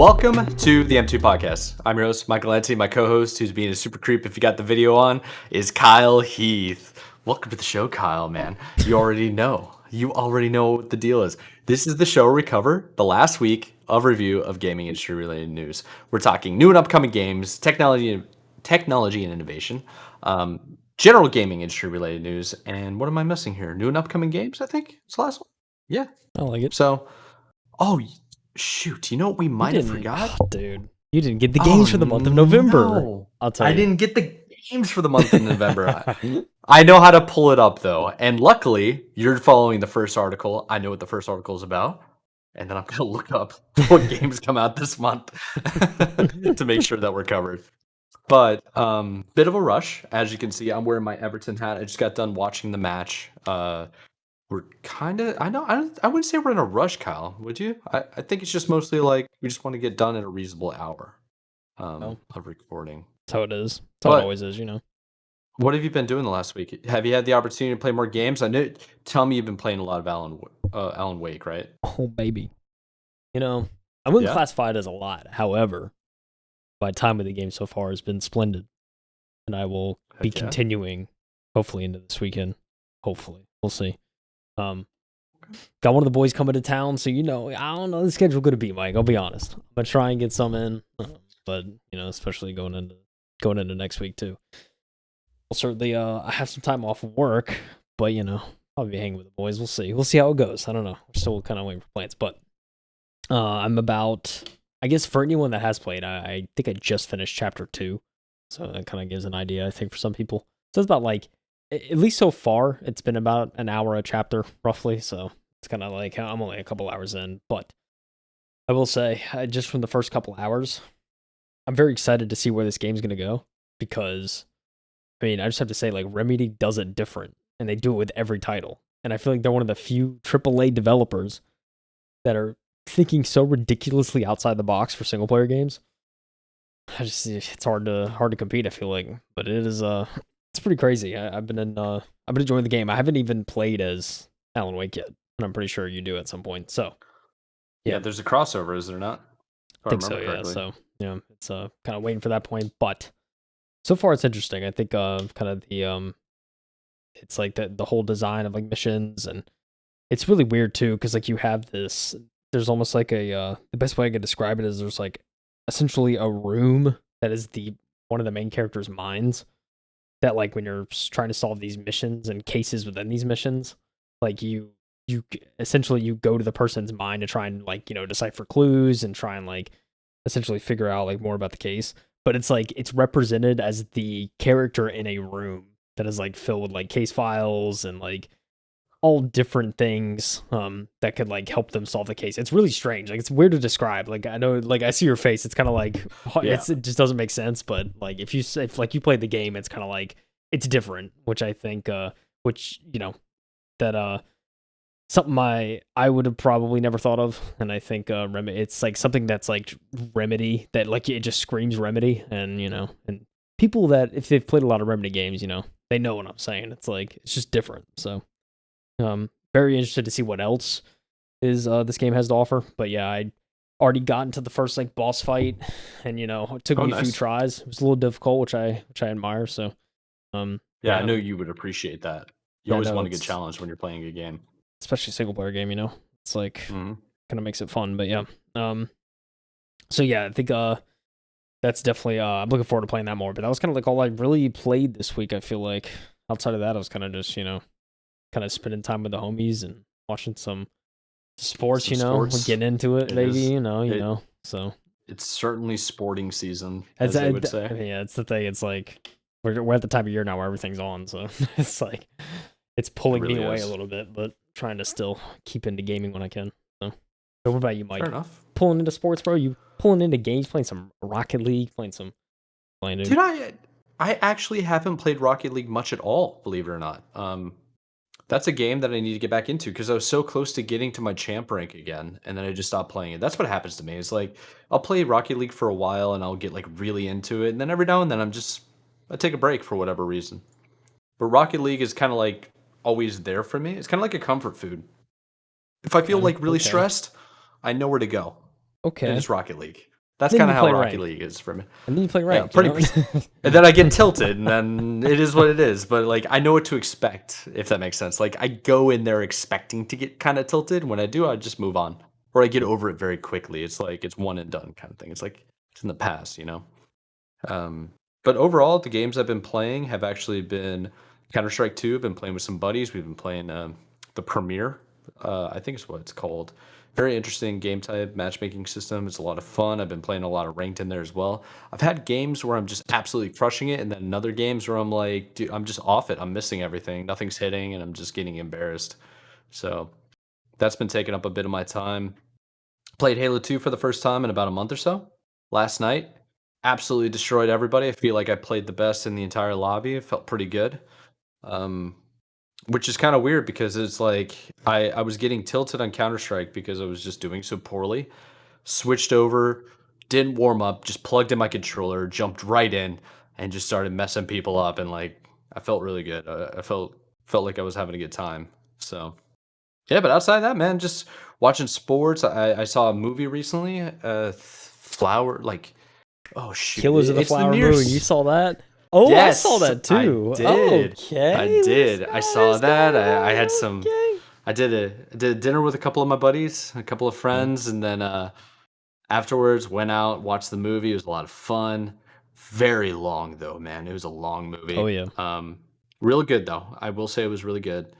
Welcome to the M2 podcast. I'm your host, Michael Enti. My co-host, who's being a super creep if you got the video on, is Kyle Heath. Welcome to the show, Kyle, man. You already know. You already know what the deal is. This is the show where we cover the last week of review of gaming industry-related news. We're talking new and upcoming games, technology and innovation, general gaming industry-related news, and what am I missing here? New and upcoming games, I think? It's the last one? Yeah. I like it. So, shoot, you know what we might have forgot? Oh, dude, you didn't get the games for the month of November. No. I'll tell you. I didn't get the games for the month of November. I know how to pull it up, though. And luckily, you're following the first article. I know what the first article is about. And then I'm going to look up what games come out this month to make sure that we're covered. But bit of a rush. As you can see, I'm wearing my Everton hat. I just got done watching the match. We're kind of, I wouldn't say we're in a rush, Kyle, would you? I think it's just mostly like we just want to get done at a reasonable hour of recording. That's how it is. That's how it always is, you know. What have you been doing the last week? Have you had the opportunity to play more games? I know. Tell me you've been playing a lot of Alan Wake, right? Oh, baby. You know, I wouldn't classify it as a lot. However, my time with the game so far has been splendid. And I will be continuing, hopefully, into this weekend. Hopefully. We'll see. Got one of the boys coming to town, so you know, I don't know the schedule going to be, Mike. I'll be honest. I'm gonna try and get some in, but you know, especially going into next week too. Well, certainly, I have some time off of work, but you know, I'll be hanging with the boys. We'll see. We'll see how it goes. I don't know. We're still kind of waiting for plans, but I'm about. I guess for anyone that has played, I think I just finished chapter 2, so that kind of gives an idea. I think for some people, so it's about like. At least so far, it's been about an hour a chapter, roughly, so it's kind of like, I'm only a couple hours in, but I will say, just from the first couple hours, I'm very excited to see where this game's going to go, because, I mean, I just have to say, like, Remedy does it different, and they do it with every title, and I feel like they're one of the few AAA developers that are thinking so ridiculously outside the box for single-player games. It's hard to compete, I feel like, but it is, it's pretty crazy. I've been enjoying the game. I haven't even played as Alan Wake yet, and I'm pretty sure you do at some point. So, yeah, there's a crossover, is there not? I think so. Yeah. So, yeah, it's kind of waiting for that point. But so far, it's interesting. I think kind of the it's like the whole design of like missions, and it's really weird too, because like you have this. There's almost like the best way I could describe it is there's like essentially a room that is one of the main character's minds. That like when you're trying to solve these missions and cases within these missions, like you essentially you go to the person's mind to try and like, you know, decipher clues and try and like essentially figure out like more about the case. But it's like it's represented as the character in a room that is like filled with like case files and like all different things that could like help them solve the case. It's really strange. Like it's weird to describe. Like I know, like I see your face. It's kind of like it just doesn't make sense. But like if you played the game, it's kind of like it's different. Which I think, which you know, that something I would have probably never thought of. And I think it's like something that's like Remedy that like it just screams Remedy. And you know, and people that if they've played a lot of Remedy games, you know, they know what I'm saying. It's like it's just different. So. Very interested to see what else is this game has to offer. But yeah, I already got into the first like boss fight, and you know, it took me a few tries. It was a little difficult, which I admire. So, I know you would appreciate that. You always want to get challenged when you're playing a game, especially single player game. You know, it's like kind of makes it fun. But yeah, so yeah, I think that's definitely I'm looking forward to playing that more. But that was kind of like all I really played this week. I feel like outside of that, I was kind of just kind of spending time with the homies and watching some sports, getting into it, maybe, you know, so. It's certainly sporting season, as they would say. Yeah, it's the thing. It's like, we're at the time of year now where everything's on, so it's like, it's pulling me away a little bit, but trying to still keep into gaming when I can, so. What about you, Mike? Fair enough. Pulling into sports, bro? You pulling into games, playing some Rocket League, Dude, I actually haven't played Rocket League much at all, believe it or not. That's a game that I need to get back into because I was so close to getting to my champ rank again, and then I just stopped playing it. That's what happens to me. It's like I'll play Rocket League for a while, and I'll get like really into it, and then every now and then I take a break for whatever reason. But Rocket League is kind of like always there for me. It's kind of like a comfort food. If I feel like really stressed, I know where to go. Okay. And it's Rocket League. That's Then kind you of how play Rocket ranked. League is for me. And then you play Yeah, ranked. pretty You know? much. And then I get tilted, and then it is what it is. But like, I know what to expect, if that makes sense. Like, I go in there expecting to get kind of tilted. When I do, I just move on, or I get over it very quickly. It's like it's one and done kind of thing. It's like it's in the past, you know. Um, but overall, the games I've been playing have actually been Counter-Strike 2. I've been playing with some buddies. We've been playing the Premiere. I think it's what it's called. Very interesting game type, matchmaking system. It's a lot of fun. I've been playing a lot of ranked in there as well. I've had games where I'm just absolutely crushing it, and then other games where I'm like, dude, I'm just off it. I'm missing everything. Nothing's hitting, and I'm just getting embarrassed. So that's been taking up a bit of my time. Played Halo 2 for the first time in about a month or so last night. Absolutely destroyed everybody. I feel like I played the best in the entire lobby. It felt pretty good. Um, which is kind of weird because it's like I was getting tilted on Counter Strike because I was just doing so poorly. Switched over, didn't warm up, just plugged in my controller, jumped right in, and just started messing people up. And like I felt really good. I felt like I was having a good time. So yeah, but outside of that, man, just watching sports. I saw a movie recently. Flower like oh shoot, Killers of the it's the Flower Moon. You nearest. saw that? Oh, I saw Yes, that I too. did. I Okay, let's did. go. I saw Let's that. I go. had some. Okay. I did a dinner with a couple of my buddies, a couple of Yeah. friends, and then afterwards went out, watched the movie. It was a lot of fun. Very long though, man. It was a long Oh movie. yeah. Really good though. I will say it was really good.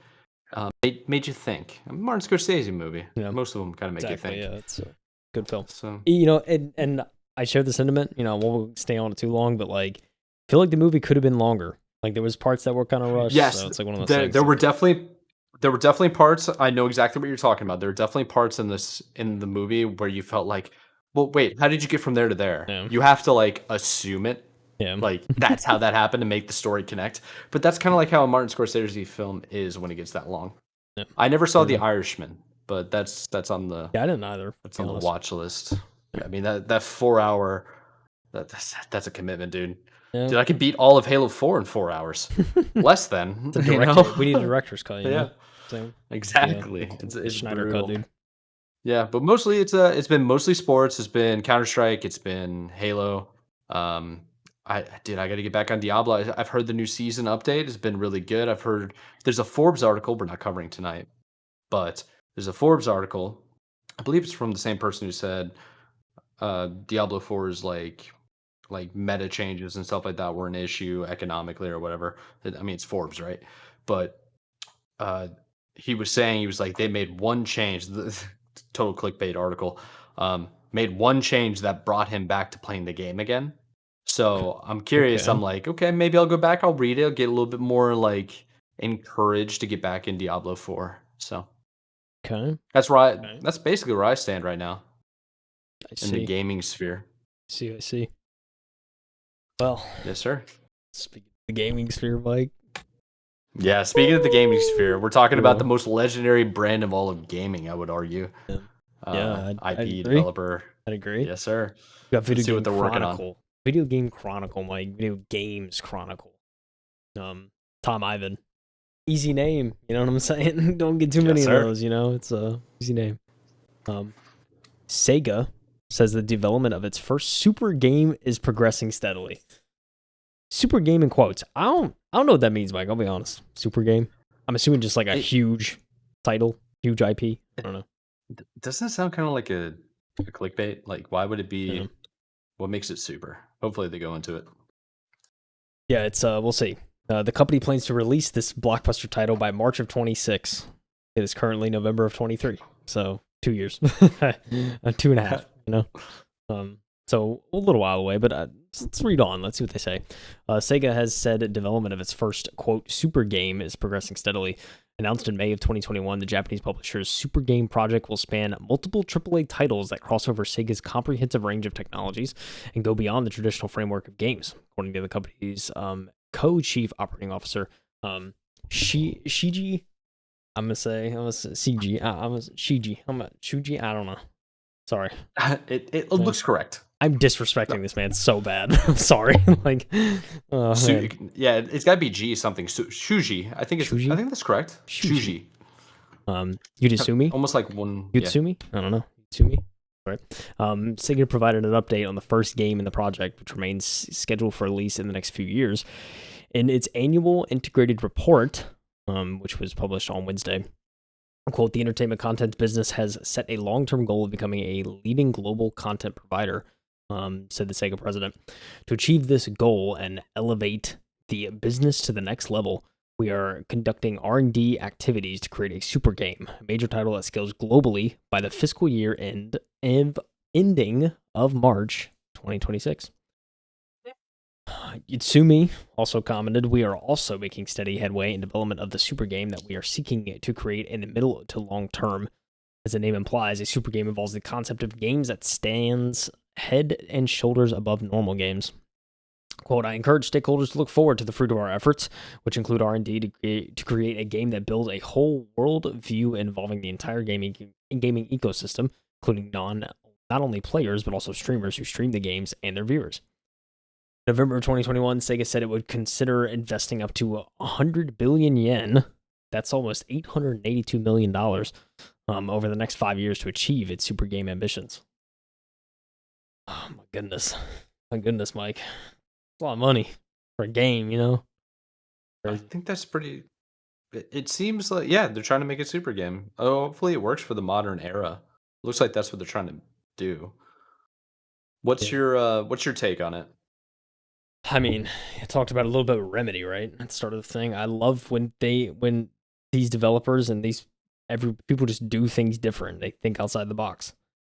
Made you think. A Martin Scorsese movie. Yeah. Most of them kind of make you Exactly. think. Yeah, it's a good film. So You know, and I share the sentiment. You know, I won't stay on it too long, but like, I feel like the movie could have been longer. Like there was parts that were kind of rushed. yes, So it's like one of those there things. there were definitely parts. I know exactly what you're talking about. There were definitely parts in the movie where you felt like, well, wait, how did you get from there to there? Yeah. You have to like assume it, Yeah. like that's how that happened to make the story connect. But that's kind of like how a Martin Scorsese film is when it gets that long. Yeah. I never saw The Yeah. Irishman, but that's on the Yeah, I didn't either. that's To be on the honest. watch list. I mean that 4 hour that's a commitment, dude. Yeah. Dude, I could beat all of Halo 4 in 4 hours. Less than, It's a you director. know? We need a director's cut. You Yeah, know. So exactly. the It's Schneider cut, brutal. dude. Yeah, but mostly it's been mostly sports. It's been Counter Strike. It's been Halo. Um, I got to get back on Diablo. I've heard the new season update has been really good. I've heard there's a Forbes article we're not covering tonight, but there's a Forbes article. I believe it's from the same person who said Diablo 4 is like meta changes and stuff like that were an issue economically or whatever. I mean, it's Forbes, right? But uh, he was saying he was like they made one change. The total clickbait article made one change that brought him back to playing the game again. So I'm curious. Okay. I'm like, okay, maybe I'll go back. I'll read it. I'll get a little bit more like encouraged to get back in Diablo 4. So Okay. that's right. Okay. That's basically where I stand right now I in the see. gaming sphere. I see. Well, Yes, sir. speaking of the gaming sphere, Mike. Yeah, speaking of the gaming sphere, we're talking about the Cool. most legendary brand of all of gaming, I would argue. Yeah, yeah, I'd IP agree. developer. I'd agree. Yes, sir. You got Let's see what they're working on. Video Game Chronicle, Mike. Video Games Chronicle. Tom Ivan. Easy name. You know what I'm saying? Don't get too many Yes, of sir. those. You know, it's a easy name. Sega says the development of its first super game is progressing steadily. Super game in quotes. I don't know what that means, Mike. I'll be honest. Super game. I'm assuming just like a huge title, huge IP. I don't know. Doesn't it sound kind of like a clickbait? Like, why would it be? Yeah. What makes it super? Hopefully, they go into it. Yeah, it's we'll see. The company plans to release this blockbuster title by March of 26. It is currently November of 23, so 2 years, 2.5. You know, so a little while away. But let's read on. Let's see what they say. Sega has said development of its first quote super game is progressing steadily. Announced in May of 2021, the Japanese publisher's Super Game project will span multiple AAA titles that cross over Sega's comprehensive range of technologies and go beyond the traditional framework of games, according to the company's co-chief operating officer, Shiji. I'm gonna say CG. Shiji. Shuji. I don't know. Sorry. It looks correct. I'm disrespecting this man so bad. I'm sorry. Like, Yeah, it's got to be G something. Shuji. I think that's correct. Shuji. Shuji. Yudasumi. Almost like one. Yutsumi. I don't know. Yutsumi. Right. Sega provided an update on the first game in the project, which remains scheduled for release in the next few years. In its annual integrated report, which was published on Wednesday, quote, the entertainment content business has set a long-term goal of becoming a leading global content provider, said the Sega president. To achieve this goal and elevate the business to the next level, we are conducting R&D activities to create a super game, a major title that scales globally by the fiscal year ending of March 2026. Itsumi also commented, we are also making steady headway in development of the super game that we are seeking to create in the middle to long term. As the name implies, a super game involves the concept of games that stands head and shoulders above normal games. Quote, I encourage stakeholders to look forward to the fruit of our efforts, which include R&D to create a game that builds a whole world view involving the entire gaming ecosystem, including not only players, but also streamers who stream the games and their viewers. November 2021, Sega said it would consider investing up to 100 billion yen. That's almost $882 million over the next 5 years to achieve its super game ambitions. Oh, my goodness. My goodness, Mike. A lot of money for a game, you know? Crazy. I think that's pretty... It seems like, yeah, they're trying to make a super game. Oh, hopefully it works for the modern era. Looks like that's what they're trying to do. What's your take on it? I mean, I talked about a little bit of Remedy, right? At the start of the thing. I love when these developers and these people just do things different. They think outside the box.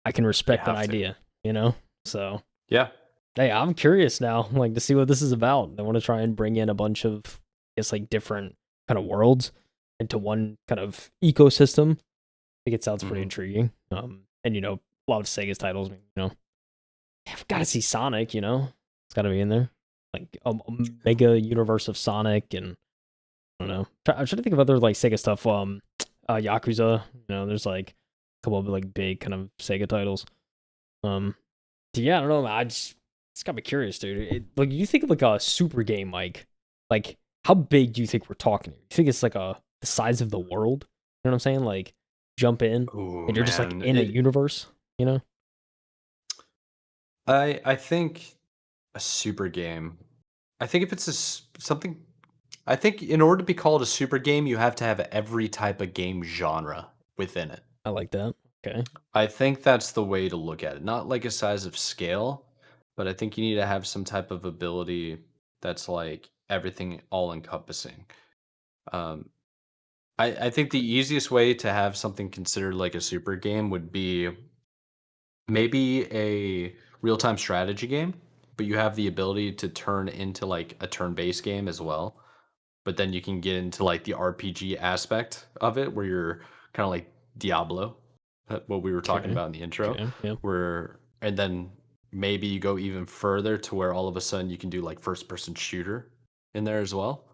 I can respect that idea, you know? So yeah. Hey, I'm curious now, like to see what this is about. They want to try and bring in a bunch of, I guess, like different kind of worlds into one kind of ecosystem. I think it sounds pretty intriguing. And you know, a lot of Sega's titles, you know, I've got to see Sonic, you know, it's got to be in there. Like a mega universe of Sonic, and I don't know. I'm trying to think of other like Sega stuff. Yakuza, you know, there's like a couple of like big kind of Sega titles. Yeah, I don't know. It's got me curious, dude. Like, you think of like a super game, Mike? Like, how big do you think we're talking? You think it's like the size of the world? You know what I'm saying? Like, jump in and you're just like in a universe. You know? I think a super game. I think if it's something, I think in order to be called a super game, you have to have every type of game genre within it. I like that. Okay. I think that's the way to look at it. Not like a size of scale, but I think you need to have some type of ability that's like everything all encompassing. Um, I think the easiest way to have something considered like a super game would be maybe a real-time strategy game, but you have the ability to turn into like a turn-based game as well. But then you can get into like the RPG aspect of it where you're kind of like Diablo, what we were talking about in the intro, Yeah. where and then maybe you go even further to where all of a sudden you can do like first-person shooter in there as well.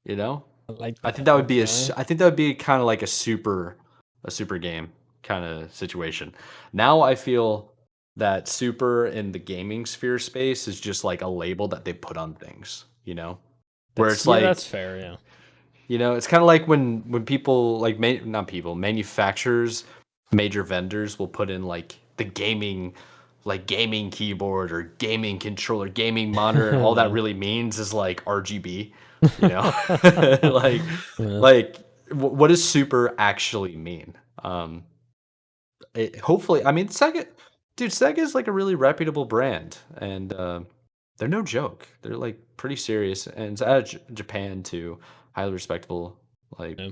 You know? I like I that. think that would be I think that would be kind of like a super game kind of situation. Now I feel that super in the gaming sphere space is just like a label that they put on things, you know? Where it's like, that's fair, yeah. you know, it's kind of like when people like not people, manufacturers, major vendors will put in like the gaming gaming keyboard or gaming controller, gaming monitor, and all that really means is like RGB, you know? like Yeah. like what does super actually mean? Hopefully, I mean, Sega is like a really reputable brand, and they're no joke. They're like pretty serious, and it's out of Japan too, highly respectable. Like, Yeah.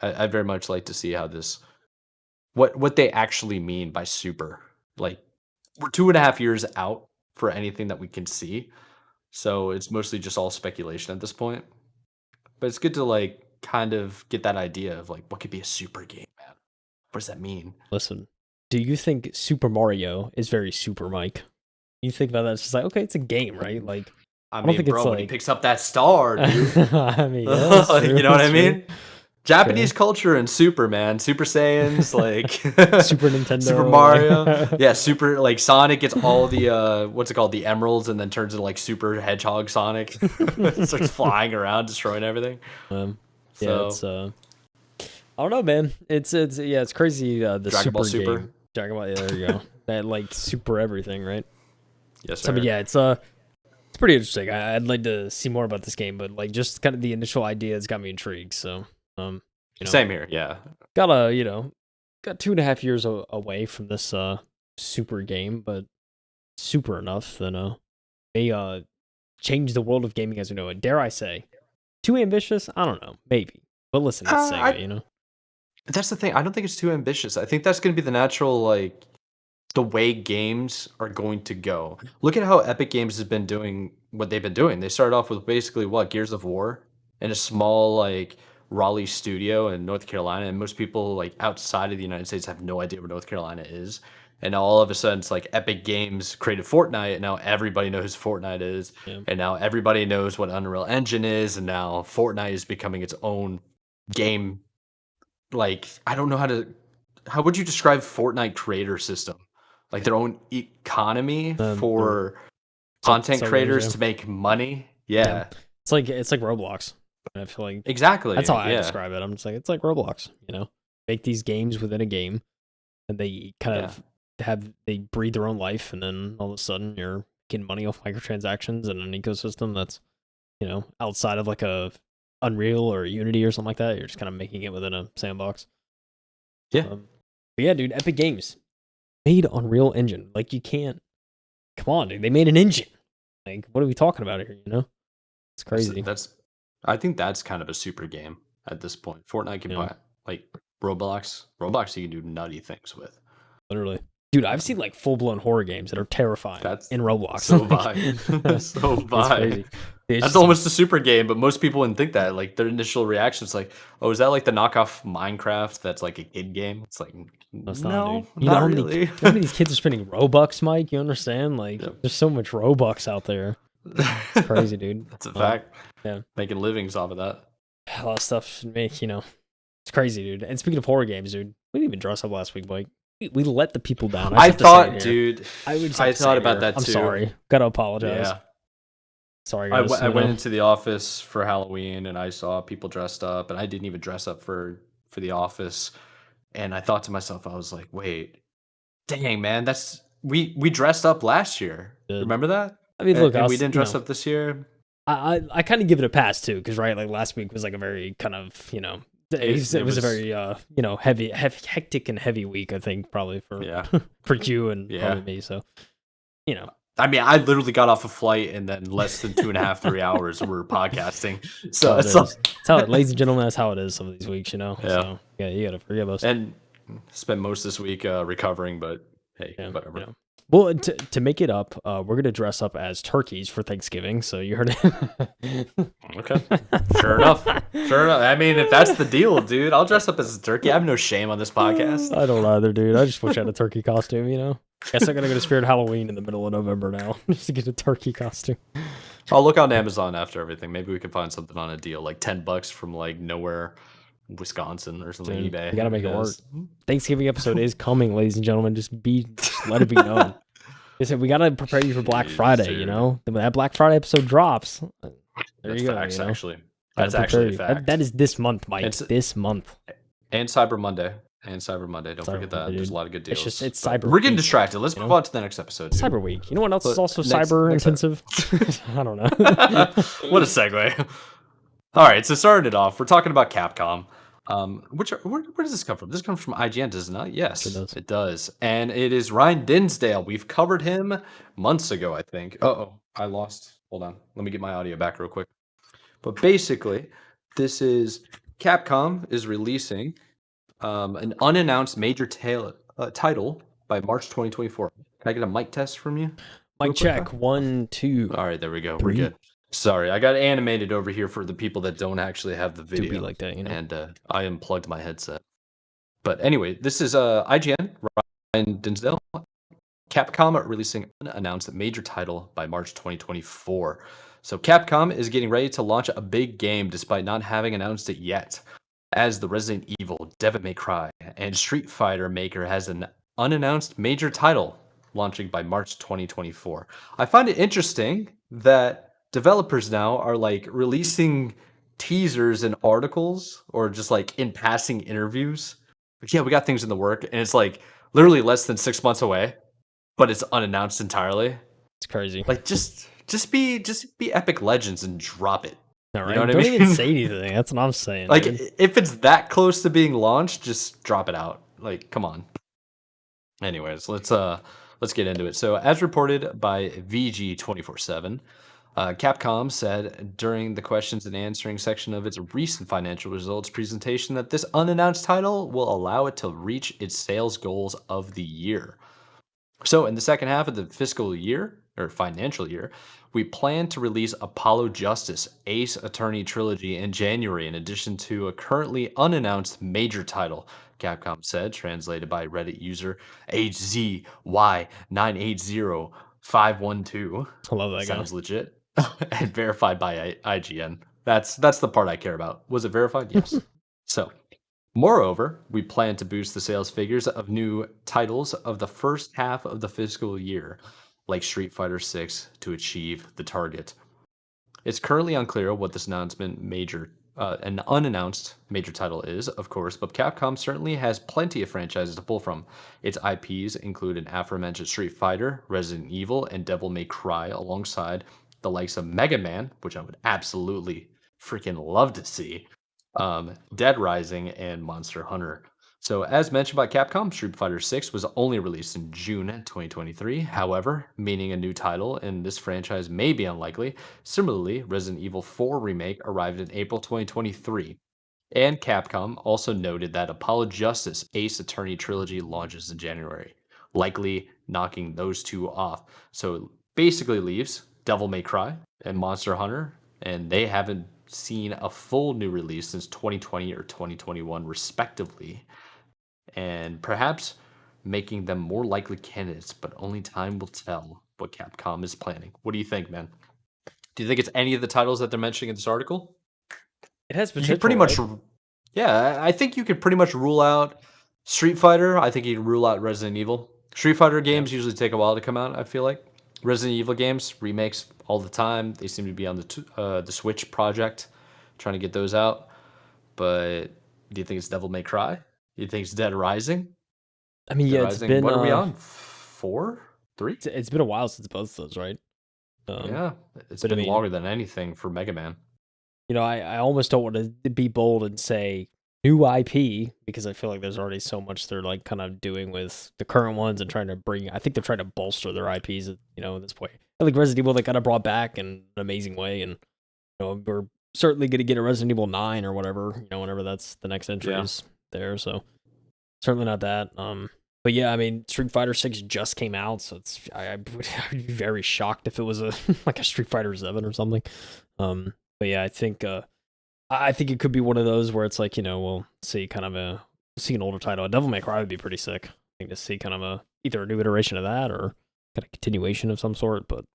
I very much like to see how this, what they actually mean by super. Like, we're 2.5 years out for anything that we can see, so it's mostly just all speculation at this point. But it's good to like kind of get that idea of like what could be a super game, man. What does that mean? Listen, do you think Super Mario is very super, Mike? You think about that, it's just like, okay, it's a game, right? Like, I don't mean, think it's bro, when he like picks up that star, dude. I mean, yeah, that's true. You know what I That's true. mean? Japanese culture and Super, man. Super Saiyans, like Super Nintendo. Super Mario. Yeah, Super like Sonic gets all the what's it called? The emeralds and then turns into like Super Hedgehog Sonic. Starts flying around, destroying everything. Yeah, it's I don't know, man. It's crazy. The Dragon Ball super Super. game. Dragon Ball. Yeah, there you go. That like super everything, right? Yes, So, sir. but yeah, it's pretty interesting. I'd like to see more about this game, but like just kind of the initial idea has got me intrigued. So, you know, Same here. Yeah. got 2.5 years away from this super game, but super enough that may change the world of gaming as we know it. Dare I say, too ambitious? I don't know, maybe. But listen, it's Sega, I That's the thing. I don't think it's too ambitious. I think that's going to be the natural like the way games are going to go. Look at how Epic Games has been doing what they've been doing. They started off with basically what Gears of War in a small like Raleigh studio in North Carolina, and most people like outside of the United States have no idea where North Carolina is. And now all of a sudden, it's like Epic Games created Fortnite, and now everybody knows who Fortnite is, yeah. and now everybody knows what Unreal Engine is, and now Fortnite is becoming its own game. Like I don't know how would you describe Fortnite creator system? Like their own economy They're for content sell games, creators yeah. to make money? Yeah. Yeah. It's like Roblox. I feel like that's how Exactly. I Yeah. describe it. I'm just like it's like Roblox, Make these games within a game and they kind Yeah. of they breathe their own life and then all of a sudden you're getting money off microtransactions and an ecosystem that's, outside of like a Unreal or Unity or something like that. You're just kind of making it within a sandbox. Yeah. But yeah, dude, Epic Games made Unreal Engine. Like you can't come on, dude. They made an engine. Like, what are we talking about here, It's crazy. That's I think that's kind of a super game at this point. Fortnite can Yeah. buy like Roblox you can do nutty things with. Literally. Dude, I've seen like full blown horror games that are terrifying That's in Roblox. so Like, vi. So it's vi. crazy. It's That's just almost a super game, but most people wouldn't think that. Like their initial reaction is like, "Oh, is that like the knockoff Minecraft? That's like a kid game." It's like, it's not, dude. no, You know not how many, really. you know how many of these kids are spending Robux, Mike? You understand? Like, Yep. there's so much Robux out there. It's crazy, dude. That's a fact. Yeah. Making livings off of that. A lot of stuff make, it's crazy, dude. And speaking of horror games, dude, we didn't even dress up last week, Mike. We let the people down. I just have to say thought, it here. dude. I thought about that I'm too. sorry. Gotta apologize. Yeah. Sorry, guys. I went into the office for Halloween and I saw people dressed up, and I didn't even dress up for the office. And I thought to myself, I was like, wait, dang, man, we dressed up last year. Did. Remember that? I mean, look, And we didn't dress up this year. I kind of give it a pass too, because right, like last week was like a very kind of it was a very heavy, hectic and heavy week. I think probably for for you and probably me. So I mean, I literally got off a flight and then less than 2.5, 3 hours we're podcasting. So it's how it, ladies and gentlemen, that's how it is some of these weeks, Yeah. So yeah, you gotta forgive us. And spent most this week recovering, but hey, whatever. Well, to make it up, we're gonna dress up as turkeys for Thanksgiving. So you heard it. Okay. Sure enough. I mean, if that's the deal, dude, I'll dress up as a turkey. I have no shame on this podcast. I don't either, dude. I just wish I had a turkey costume, Guess I'm gonna go to Spirit Halloween in the middle of November now, just to get a turkey costume. I'll look on Amazon after everything. Maybe we can find something on a deal, like $10 from like nowhere, Wisconsin or something. Dude, eBay. you gotta make it work. Thanksgiving episode is coming, ladies and gentlemen. Just let it be known. They said we gotta prepare you for Black Friday. When that Black Friday episode drops, there you go. Facts, actually. That's actually a fact. That is this month, Mike. This month. And Cyber Monday. Don't forget that. There's a lot of good deals. It's Cyber. We're getting distracted. Let's move on to the next episode. Dude. Cyber Week. You know what else is also cyber intensive? I don't know. What a segue. All right, so starting it off, we're talking about Capcom. Where does this come from? This comes from IGN, does it not? Yes, it does. And it is Ryan Dinsdale. We've covered him months ago, I think. I lost. Hold on. Let me get my audio back real quick. But basically, this is Capcom is releasing an unannounced major title by March 2024. Can I get a mic test from you? Mic check. 1, 2. All right, there we go. 3. We're good. Sorry, I got animated over here for the people that don't actually have the video. Do be like that, And I unplugged my headset. But anyway, this is IGN, Ryan Dinsdale. Capcom are releasing an unannounced major title by March 2024. So Capcom is getting ready to launch a big game despite not having announced it yet. As the Resident Evil, Devil May Cry, and Street Fighter maker has an unannounced major title launching by March 2024. I find it interesting that developers now are like releasing teasers and articles or just like in passing interviews. Like, yeah, we got things in the work. And it's like, literally less than 6 months away, but it's unannounced entirely. It's crazy. Like, just be Epic Legends and drop it. All You know right, what I don't even mean? say anything. That's what I'm saying, Like, dude. if it's that close to being launched, just drop it out. Like, come on. Anyways, let's get into it. So, as reported by VG247, Capcom said during the questions and answering section of its recent financial results presentation that this unannounced title will allow it to reach its sales goals of the year. So, in the second half of the fiscal year or financial year, we plan to release Apollo Justice Ace Attorney Trilogy in January, in addition to a currently unannounced major title, Capcom said, translated by Reddit user HZY980512. I love that guy. Sounds legit. And verified by IGN. That's the part I care about. Was it verified? Yes. So, moreover, we plan to boost the sales figures of new titles of the first half of the fiscal year, like Street Fighter 6, to achieve the target. It's currently unclear what this an unannounced major title is, of course, but Capcom certainly has plenty of franchises to pull from. Its IPs include an aforementioned Street Fighter, Resident Evil, and Devil May Cry, alongside the likes of Mega Man, which I would absolutely freaking love to see, Dead Rising, and Monster Hunter. So, as mentioned by Capcom, Street Fighter 6 was only released in June 2023. However, meaning a new title in this franchise may be unlikely. Similarly, Resident Evil 4 Remake arrived in April 2023. And Capcom also noted that Apollo Justice Ace Attorney Trilogy launches in January, likely knocking those two off. So it basically leaves Devil May Cry and Monster Hunter, and they haven't seen a full new release since 2020 or 2021, respectively, and perhaps making them more likely candidates, but only time will tell what Capcom is planning. What do you think, man? Do you think it's any of the titles that they're mentioning in this article? It has You could potential, pretty much, right? yeah, I think you could pretty much rule out Street Fighter. I think you can rule out Resident Evil. Street Fighter Yeah. games usually take a while to come out, I feel like. Resident Evil games, remakes all the time. They seem to be on the Switch project, trying to get those out. But do you think it's Devil May Cry? Do you think it's Dead Rising? I mean, Dead yeah, it's Rising, been what are we on? 4? 3? it's been a while since both of those, right? Um, Yeah, it's but I been mean, longer than anything for Mega Man. I almost don't want to be bold and say new IP because I feel like there's already so much they're like kind of doing with the current ones and trying to bring. I think they're trying to bolster their IPs. At this point, I think Resident Evil they kind of brought back in an amazing way, and we're certainly going to get a Resident Evil 9 or whatever. Whenever that's the next entry Yeah, is there. So certainly not that. But yeah, I mean, Street Fighter 6 just came out, so I'd be very shocked if it was a like a Street Fighter 7 or something. But yeah, I think it could be one of those where it's like, we'll see kind of see an older title. A Devil May Cry would be pretty sick. I think to see kind of either a new iteration of that or kind of continuation of some sort. But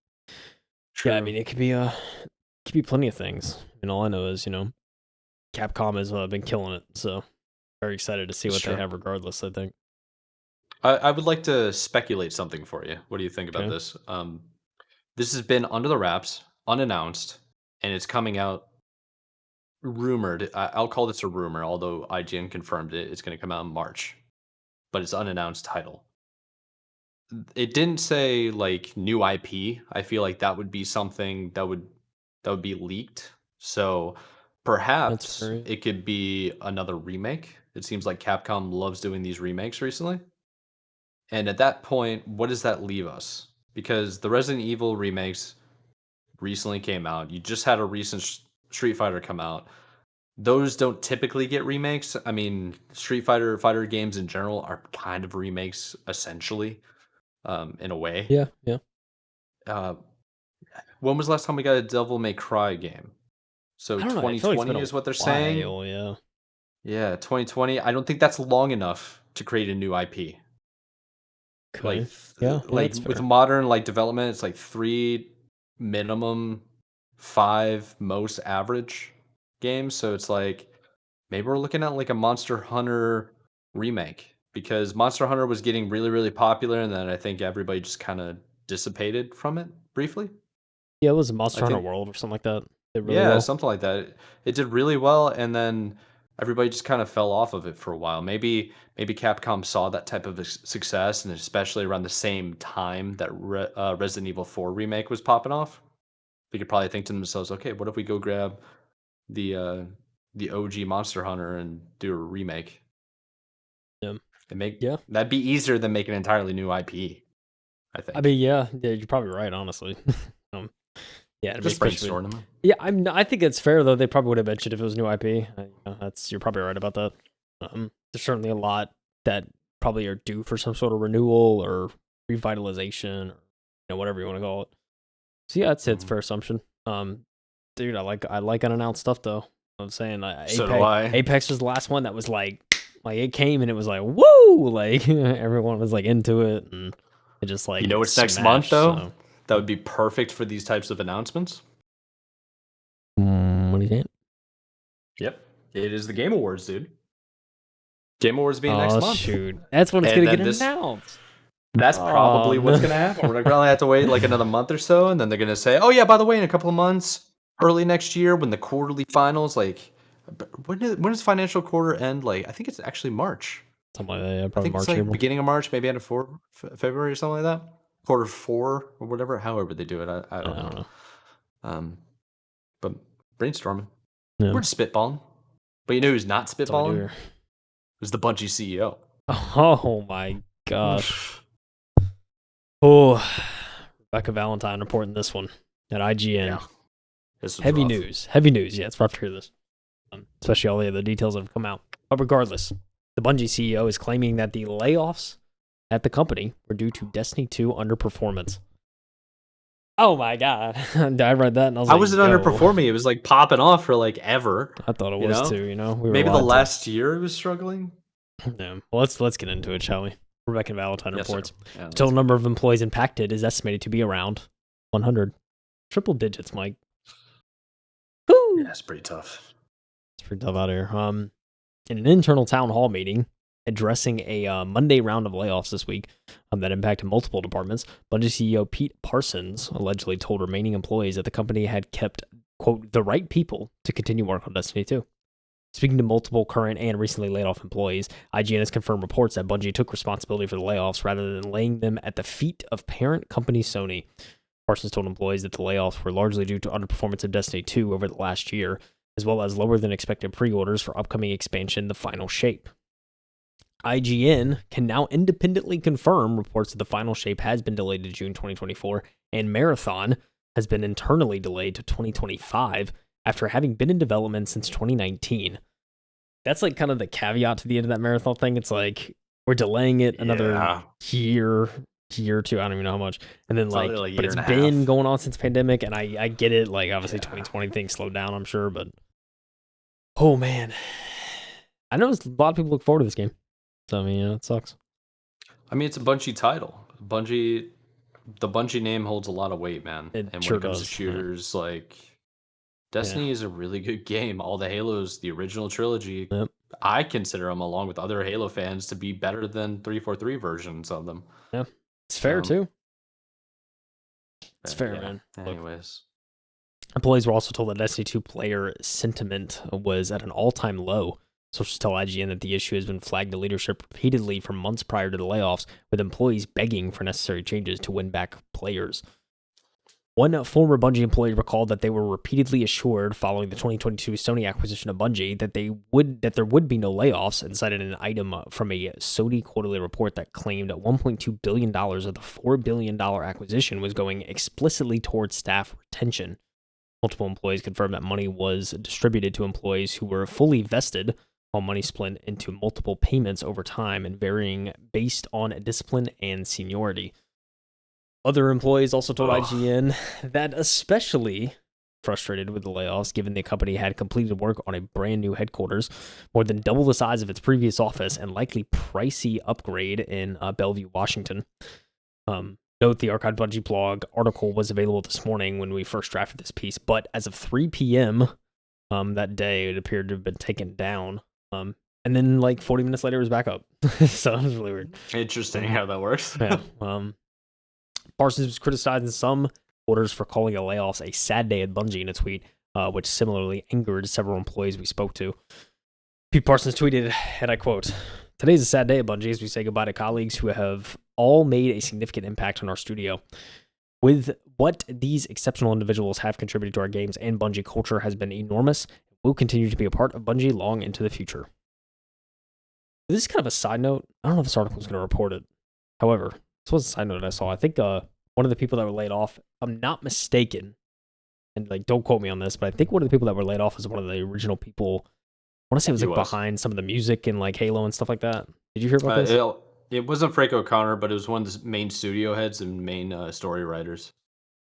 yeah, I true. mean, it could be plenty of things. And all I know is, Capcom has been killing it. So very excited to see It's what they true. have regardless, I think. I would like to speculate something for you. What do you think about Okay. this? This has been under the wraps, unannounced, and it's coming out rumored. I'll call this a rumor, although IGN confirmed it. It's going to come out in March, but it's unannounced title. It didn't say like new IP. I feel like that would be something that would be leaked. So That's perhaps fair. it could be another remake. It seems like Capcom loves doing these remakes recently. And at that point, what does that leave us? Because the Resident Evil remakes recently came out. You just had a recent Street Fighter come out. Those don't typically get remakes. I mean, Street Fighter games in general are kind of remakes essentially, in a way. Yeah, yeah. Uh, when was the last time we got a Devil May Cry game? So I don't know. I feel like it's been 2020 a is what they're saying. while. Yeah. Yeah, 2020. I don't think that's long enough to create a new IP. Okay. Yeah, yeah, that's With fair. modern development, it's like 3 minimum, 5 most average games. So it's like maybe we're looking at like a Monster Hunter remake, because Monster Hunter was getting really, really popular, and then I think everybody just kind of dissipated from it briefly. Yeah, it was I Monster Hunter think, World or something like that. Did really yeah, well. something like that. It did really well, and then everybody just kind of fell off of it for a while. Maybe Capcom saw that type of success, and especially around the same time that Resident Evil 4 remake was popping off, they could probably think to themselves, "Okay, what if we go grab the uh, the OG Monster Hunter and do a remake Yeah. and make Yeah. that'd be easier than make an entirely new IP." I I think mean, yeah, you're probably right, honestly. um, yeah, I mean, just especially brainstorming them. yeah, I think it's fair though. They probably would have mentioned if it was new IP. That's you're probably right about that. There's certainly a lot that probably are due for some sort of renewal or revitalization, or whatever you want to call it. So yeah, it's a Mhm. fair assumption. Dude, I like unannounced stuff though. I'm saying So do I. Apex was the last one that was like it came and it was like woo, like everyone was like into it and it just You like know what's next month smashed. though? So That would be perfect for these types of announcements. what do you think? Yep, it is the Game Awards, dude. Game Awards being next Oh month, shoot, that's when it's and gonna then get this announced. that's Oh probably what's no. gonna happen. We're gonna have to wait like another month or so, and then they're gonna say, "Oh yeah, by the way, in a couple of months, early next year, when the quarterly finals, like, when does financial quarter end? Like, I think it's actually March. Something like that, yeah, I probably think it's March, like April. beginning of March, maybe end of February or something like that. Quarter four or whatever, however they do it, I I don't don't know. know. Um, but brainstorming, Yeah, we're just spitballing. But you know who's not that's all we do spitballing? here. Who's the Bungie CEO? Oh my gosh. Oh, Rebecca Valentine reporting this one at IGN. Yeah, this was Heavy rough. news. Heavy news. Yeah, it's rough to hear this, especially all the other details that have come out. But regardless, the Bungie CEO is claiming that the layoffs at the company were due to Destiny 2 underperformance. Oh my god. I read that and I was How like, was it yo. underperforming? It was like popping off for like ever. I thought it You was know, too, we were maybe the lied to. last year it was struggling. Yeah. Well, let's get into it, shall we? Rebecca Valentine Yes, sir. reports. Yeah, The let's total go. number of employees impacted is estimated to be around 100. Triple digits, Mike. Yeah, Woo! it's pretty tough. It's pretty tough out here. In an internal town hall meeting addressing a Monday round of layoffs this week that impacted multiple departments, Bungie CEO Pete Parsons allegedly told remaining employees that the company had kept, quote, the right people to continue work on Destiny 2. Speaking to multiple current and recently laid off employees, IGN has confirmed reports that Bungie took responsibility for the layoffs rather than laying them at the feet of parent company Sony. Parsons told employees that the layoffs were largely due to underperformance of Destiny 2 over the last year, as well as lower than expected pre-orders for upcoming expansion The Final Shape. IGN can now independently confirm reports that The Final Shape has been delayed to June 2024, and Marathon has been internally delayed to 2025 after having been in development since 2019. That's like kind of the caveat to the end of that Marathon thing. It's like we're delaying it another Yeah, year or two. I don't even know how much. And then probably like, like a but year it's and a been half. going on since pandemic, and I get it. Like obviously Yeah. 2020 things slowed down, I'm sure, but oh man, I know a lot of people look forward to this game. So I mean, it sucks. I mean, it's a Bungie title. The Bungie name holds a lot of weight, man. It And when sure it comes to does. Yeah. shooters, like Yeah. Destiny is a really good game. All the Halos, the original trilogy, Yep. I consider them, along with other Halo fans, to be better than 343 versions of them. Yeah. It's fair So, too. It's fair, yeah. man. Look, Anyways, employees were also told that Destiny 2 player sentiment was at an all-time low. Sources tell IGN that the issue has been flagged to leadership repeatedly for months prior to the layoffs, with employees begging for necessary changes to win back players. One former Bungie employee recalled that they were repeatedly assured following the 2022 Sony acquisition of Bungie that there would be no layoffs, and cited an item from a Sony quarterly report that claimed $1.2 billion of the $4 billion acquisition was going explicitly towards staff retention. Multiple employees confirmed that money was distributed to employees who were fully vested, while money split into multiple payments over time and varying based on discipline and seniority. Other employees also told ugh. IGN that especially frustrated with the layoffs, given the company had completed work on a brand new headquarters, more than double the size of its previous office, and likely pricey upgrade in Bellevue, Washington. Note the Archived Bungie blog article was available this morning when we first drafted this piece, but as of 3 p.m. That day, it appeared to have been taken down. And then like 40 minutes later, it was back up. So it was really weird. Interesting how that works. Yeah. Parsons was criticizing some orders for calling the layoffs a sad day at Bungie in a tweet, which similarly angered several employees we spoke to. Pete Parsons tweeted, and I quote, "Today's a sad day at Bungie as we say goodbye to colleagues who have all made a significant impact on our studio. With what these exceptional individuals have contributed to our games and Bungie culture has been enormous. Will continue to be a part of Bungie long into the future." This is kind of a side note. I don't know if this article is going to report it. However, this was a side note I saw. I think one of the people that were laid off, if I'm not mistaken, and like don't quote me on this, but I think one of the people that were laid off was one of the original people. I want to say it was like behind some of the music and like Halo and stuff like that. Did you hear about this? It wasn't Frank O'Connor, but it was one of the main studio heads and main story writers.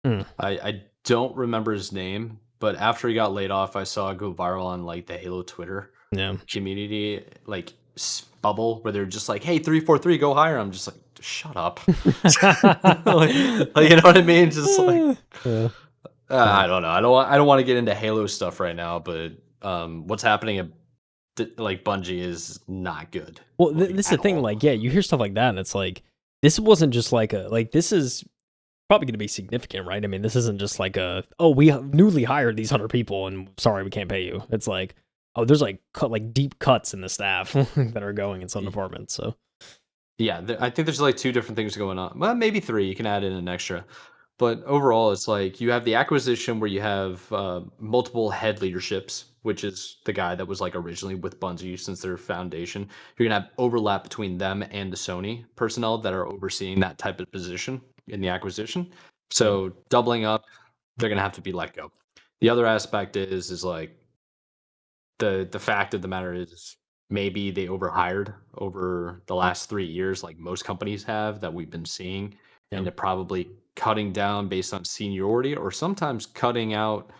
I don't remember his name, but after he got laid off, I saw it go viral on like the Halo Twitter community like bubble where they're just like, "Hey, 343, go hire him." I'm just like, shut up. like, you know what I mean? Just like, I don't know. I don't want to get into Halo stuff right now, but what's happening at like Bungie is not good. Well, this is the thing. Like, yeah, you hear stuff like that, and it's like this wasn't just like this is probably going to be significant, right? I mean, this isn't just like we newly hired these 100 people, and sorry, we can't pay you. It's like, there's like deep cuts in the staff that are going in some departments. So, yeah, I think there's like two different things going on. Well, maybe three. You can add in an extra. But overall, it's like you have the acquisition where you have multiple head leaderships, which is the guy that was like originally with Bungie since their foundation. You're gonna have overlap between them and the Sony personnel that are overseeing that type of position in the acquisition. So doubling up, they're gonna have to be let go. The other aspect is like the fact of the matter is maybe they overhired over the last 3 years, like most companies have that we've been seeing, and they're probably cutting down based on seniority or sometimes cutting out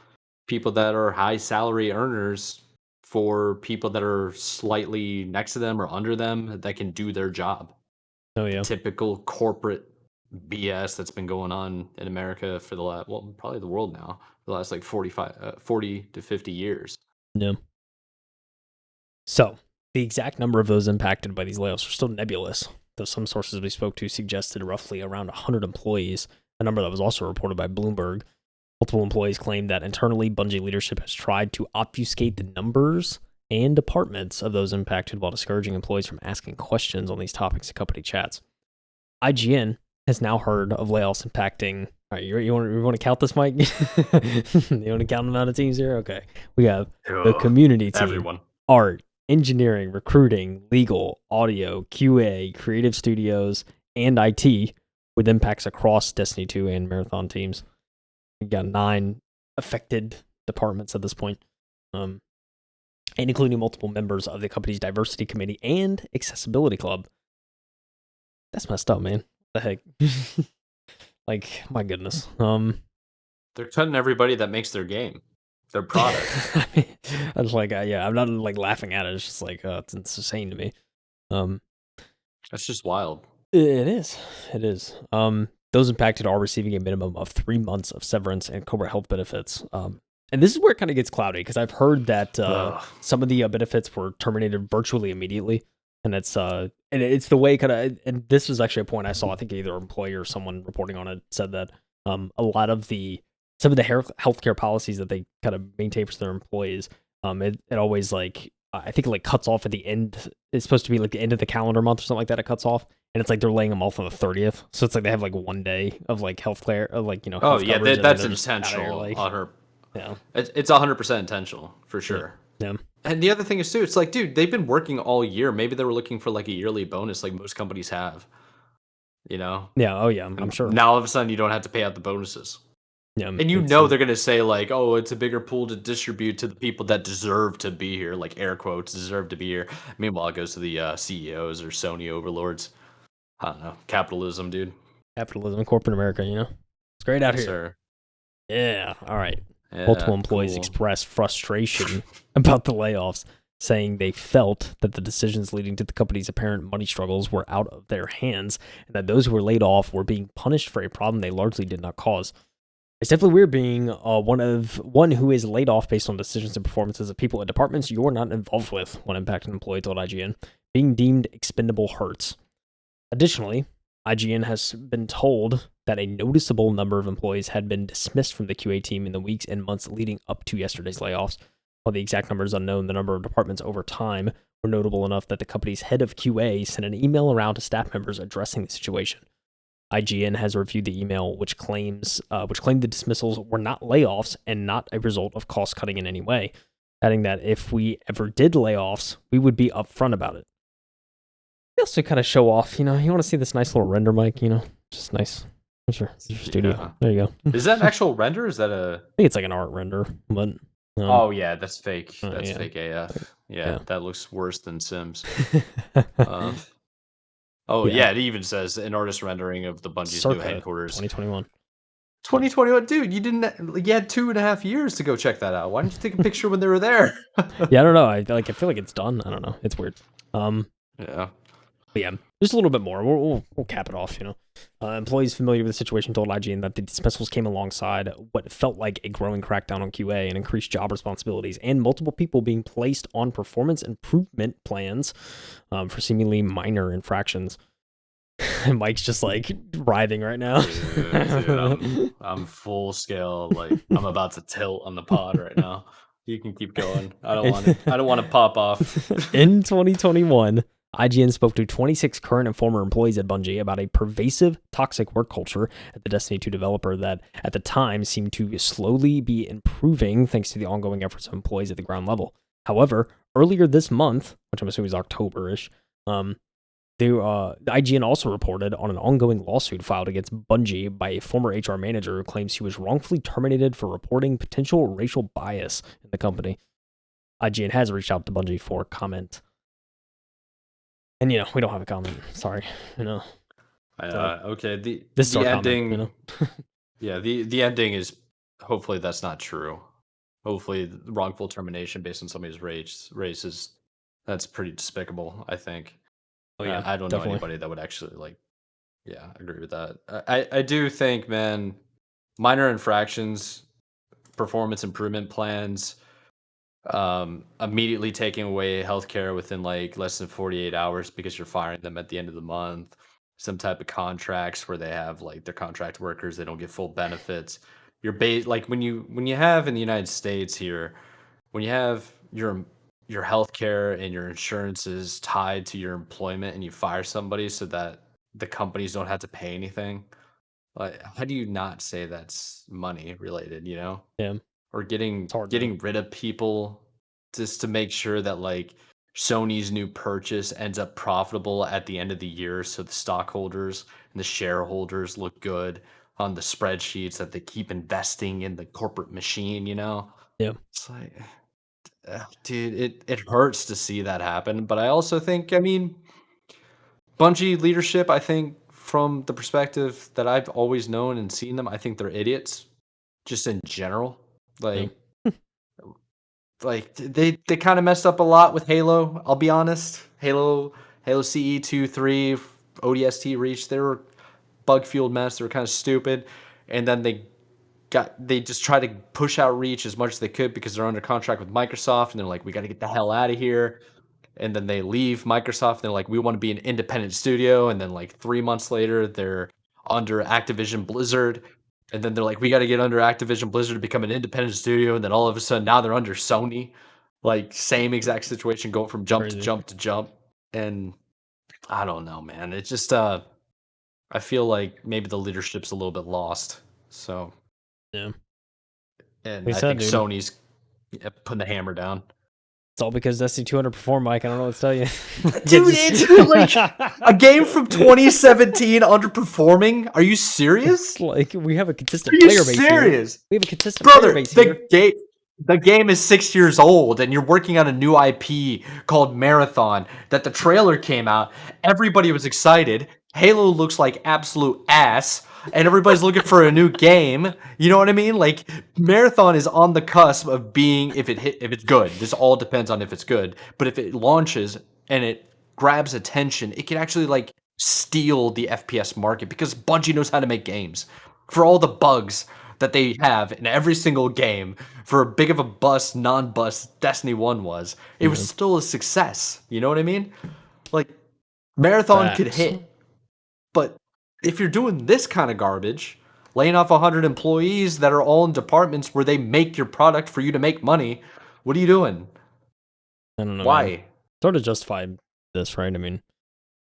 people that are high salary earners for people that are slightly next to them or under them that can do their job. Oh yeah, typical corporate BS that's been going on in America for the last, well, probably the world now, the last like 40 to 50 years. Yeah. So, the exact number of those impacted by these layoffs are still nebulous, though some sources we spoke to suggested roughly around 100 employees, a number that was also reported by Bloomberg. Multiple employees claimed that internally, Bungie leadership has tried to obfuscate the numbers and departments of those impacted while discouraging employees from asking questions on these topics in company chats. IGN has now heard of layoffs impacting. All right, you want to count this, Mike? You want to count the amount of teams here? Okay. We have the community team, everyone, art, engineering, recruiting, legal, audio, QA, creative studios, and IT, with impacts across Destiny 2 and Marathon teams. We've got 9 affected departments at this point, and including multiple members of the company's diversity committee and accessibility club. That's messed up, man. What the heck? Like, my goodness. They're cutting everybody that makes their game, their product. I mean, I was like, I'm not like laughing at it. It's just like, it's insane to me. That's just wild. It is. It is. Those impacted are receiving a minimum of 3 months of severance and corporate health benefits. And this is where it kind of gets cloudy because I've heard that some of the benefits were terminated virtually immediately, and it's the way kind of. And this was actually a point I saw. I think either an employee or someone reporting on it said that a lot of some of the healthcare policies that they kind of maintain for their employees, it always like I think it like cuts off at the end. It's supposed to be like the end of the calendar month or something like that. It cuts off. And it's like they're laying them off on the 30th, so it's like they have like 1 day of like healthcare, like Oh yeah, that's intentional on her. Yeah, it's 100% intentional for sure. Yeah. And the other thing is too, it's like, dude, they've been working all year. Maybe they were looking for like a yearly bonus, like most companies have. You know? Yeah. Oh yeah, I'm sure. Now all of a sudden you don't have to pay out the bonuses. Yeah, and they're gonna say like, oh, it's a bigger pool to distribute to the people that deserve to be here, like air quotes, deserve to be here. Meanwhile, it goes to the CEOs or Sony overlords. I don't know. Capitalism, dude. Capitalism, corporate America, It's great out here. Sir. Yeah. All right. Yeah, multiple employees expressed frustration about the layoffs, saying they felt that the decisions leading to the company's apparent money struggles were out of their hands, and that those who were laid off were being punished for a problem they largely did not cause. It's definitely weird being one who is laid off based on decisions and performances of people in departments you're not involved with, one impacted employee told IGN. Being deemed expendable hurts. Additionally, IGN has been told that a noticeable number of employees had been dismissed from the QA team in the weeks and months leading up to yesterday's layoffs. While the exact number is unknown, the number of departments over time were notable enough that the company's head of QA sent an email around to staff members addressing the situation. IGN has reviewed the email, which claimed the dismissals were not layoffs and not a result of cost cutting in any way, adding that if we ever did layoffs, we would be upfront about it. They also kind of show off, you want to see this nice little render mic, just nice. Here's your studio. Yeah. There you go. Is that an actual render? Is that I think it's like an art render, but oh yeah, that's fake. That's fake AF. Yeah, that looks worse than Sims. Oh yeah, it even says an artist rendering of the Bungie's new headquarters. 2021. 2021, dude. You had 2.5 years to go check that out. Why didn't you take a picture when they were there? Yeah, I don't know. I feel like it's done. I don't know. It's weird. Yeah. But yeah, just a little bit more. We'll cap it off. Employees familiar with the situation told IGN that the dismissals came alongside what felt like a growing crackdown on QA and increased job responsibilities, and multiple people being placed on performance improvement plans for seemingly minor infractions. And Mike's just like writhing right now. Dude, I'm full scale. Like I'm about to tilt on the pod right now. You can keep going. I don't want to pop off. In 2021. IGN spoke to 26 current and former employees at Bungie about a pervasive, toxic work culture at the Destiny 2 developer that, at the time, seemed to slowly be improving thanks to the ongoing efforts of employees at the ground level. However, earlier this month, which I'm assuming is October-ish, the IGN also reported on an ongoing lawsuit filed against Bungie by a former HR manager who claims he was wrongfully terminated for reporting potential racial bias in the company. IGN has reached out to Bungie for comment. And we don't have a comment. Sorry, Okay. The ending, comment, yeah. The ending is hopefully that's not true. Hopefully, wrongful termination based on somebody's race that's pretty despicable. I think. Oh yeah, I don't know anybody that would actually agree with that. I do think, man, minor infractions, performance improvement plans. Immediately taking away healthcare within less than 48 hours because you're firing them at the end of the month, some type of contracts where they have their contract workers, they don't get full benefits. You're when you have in the United States here, when you have your healthcare and your insurances tied to your employment and you fire somebody so that the companies don't have to pay anything, how do you not say that's money related, Yeah. Or getting rid of people just to make sure that Sony's new purchase ends up profitable at the end of the year, so the stockholders and the shareholders look good on the spreadsheets that they keep investing in the corporate machine. Yeah, it's dude, it hurts to see that happen. But I also think, Bungie leadership, I think from the perspective that I've always known and seen them, I think they're idiots just in general. They kind of messed up a lot with Halo. I'll be honest. Halo CE 2.3 ODST Reach, they were bug fueled mess. They were kind of stupid, and then they just tried to push out Reach as much as they could because they're under contract with Microsoft, and they're like, we got to get the hell out of here. And then they leave Microsoft, and they're like, we want to be an independent studio. And then 3 months later, they're under Activision Blizzard. And then they're like, we got to get under Activision Blizzard to become an independent studio. And then all of a sudden, now they're under Sony. Same exact situation, going from jump to jump to jump. And I don't know, man. It's just, I feel like maybe the leadership's a little bit lost. So, yeah. And I think Sony's putting the hammer down. It's all because Destiny 2 underperformed, Mike. I don't know what to tell you. Dude, it's a game from 2017 underperforming? Are you serious? We have a consistent player base serious? Here. We have a consistent player base here. The game is 6 years old, and you're working on a new IP called Marathon that the trailer came out. Everybody was excited. Halo looks like absolute ass, and everybody's looking for a new game. You know what I mean? Marathon is on the cusp of being, if it's good. This all depends on if it's good. But if it launches and it grabs attention, it can actually steal the FPS market because Bungie knows how to make games. For all the bugs that they have in every single game, for a big of a bust, non-bust Destiny 1 was, it was still a success. You know what I mean? Marathon could hit. But if you're doing this kind of garbage, laying off 100 employees that are all in departments where they make your product for you to make money, What are you doing? I don't know, man. Why? Sort of justified this, right? I mean,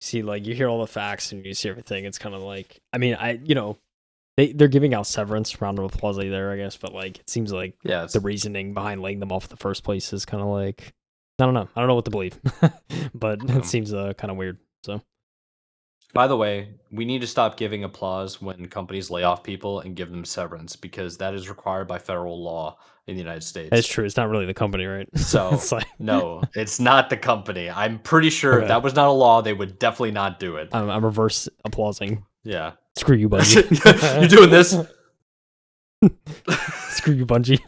see, like you hear all the facts and you see everything. It's kind of like, I mean, they're giving out severance, round of applause there, I guess. But like, it seems like Yeah. the reasoning behind laying them off in the first place is kind of like, I don't know. I don't know what to believe, but it seems kind of weird. So, By the way, we need to stop giving applause when companies lay off people and give them severance because that is required by federal law in the United it's States. true. It's not really the company, right? So, It's like, no, it's not the company. I'm pretty sure if okay, that was not a law, they would definitely not do it. I'm reverse applauding. Yeah. Screw you, Bungie. You're doing this? Screw you, Bungie.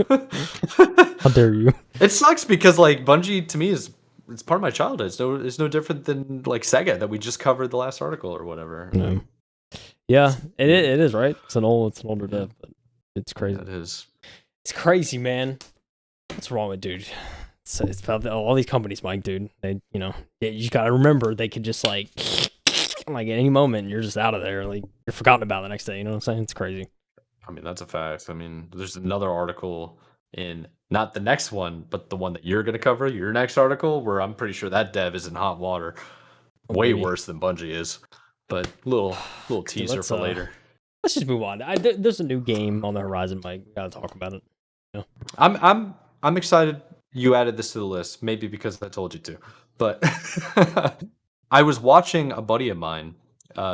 How dare you? It sucks because like Bungie to me is it's part of my childhood. It's no different than like Sega that we just covered the last article or whatever. No. Yeah, it is, right? It's an older dev, but it's crazy. It is. It's crazy, man. What's wrong with dude? It's about all these companies, Mike, dude. They, you just gotta remember they could just like at any moment you're just out of there. Like you're forgotten about the next day. You know what I'm saying? It's crazy. I mean, that's a fact. I mean, there's another article in not the next one, but the one that you're going to cover, your next article, where I'm pretty sure that dev is in hot water. Oh, Way baby. worse than Bungie is. But little teaser for later. Let's just move on. There's a new game on the horizon, Mike. We gotta talk about it. Yeah. I'm excited you added this to the list, maybe because I told you to. But I was watching a buddy of mine.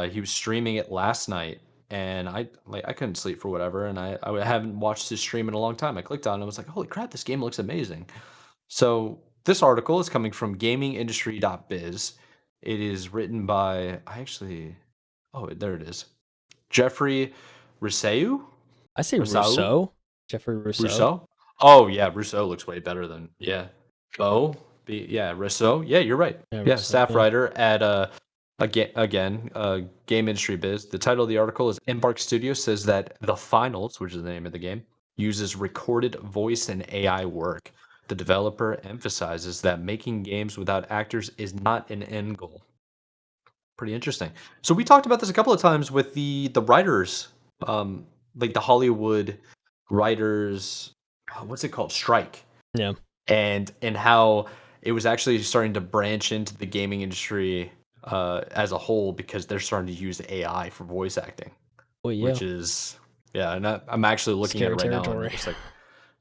He was streaming it last night, and I couldn't sleep for whatever, and I haven't watched his stream in a long time. I clicked on it and I was like, holy crap, this game looks amazing. So this article is coming from gamingindustry.biz. It is written by there it is. Jeffrey Rousseau? I say Rousseau. Jeffrey Rousseau. Rousseau? Oh yeah, Rousseau looks way better than Rousseau. Yeah, you're right. Yeah, Rousseau, staff writer at Game Industry Biz. The title of the article is Embark Studios says that The Finals, which is the name of the game, uses recorded voice and AI work. The developer emphasizes that making games without actors is not an end goal. Pretty interesting. So we talked about this a couple of times with the writers, like the Hollywood writers, what's it called, strike. Yeah. And how it was actually starting to branch into the gaming industry as a whole because they're starting to use AI for voice acting. Well, yeah. Which is and I'm actually looking at it right now. And it's like,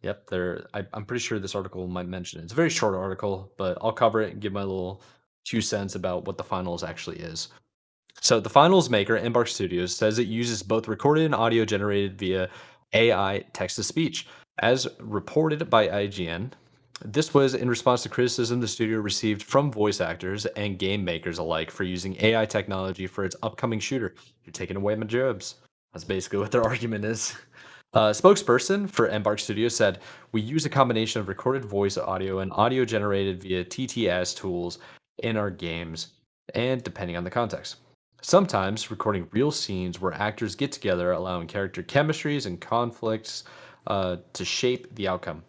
yep, I'm pretty sure this article might mention it. It's a very short article, but I'll cover it and give my little 2 cents about what the finals actually is. So the finals maker, Embark Studios, says it uses both recorded and audio generated via AI text-to-speech. As reported by IGN, this was in response to criticism the studio received from voice actors and game makers alike for using AI technology for its upcoming shooter. You're taking away my jobs. That's basically what their argument is. Spokesperson for Embark Studios said, we use a combination of recorded voice audio and audio generated via TTS tools in our games, and depending on the context. Sometimes recording real scenes where actors get together, allowing character chemistries and conflicts to shape the outcome,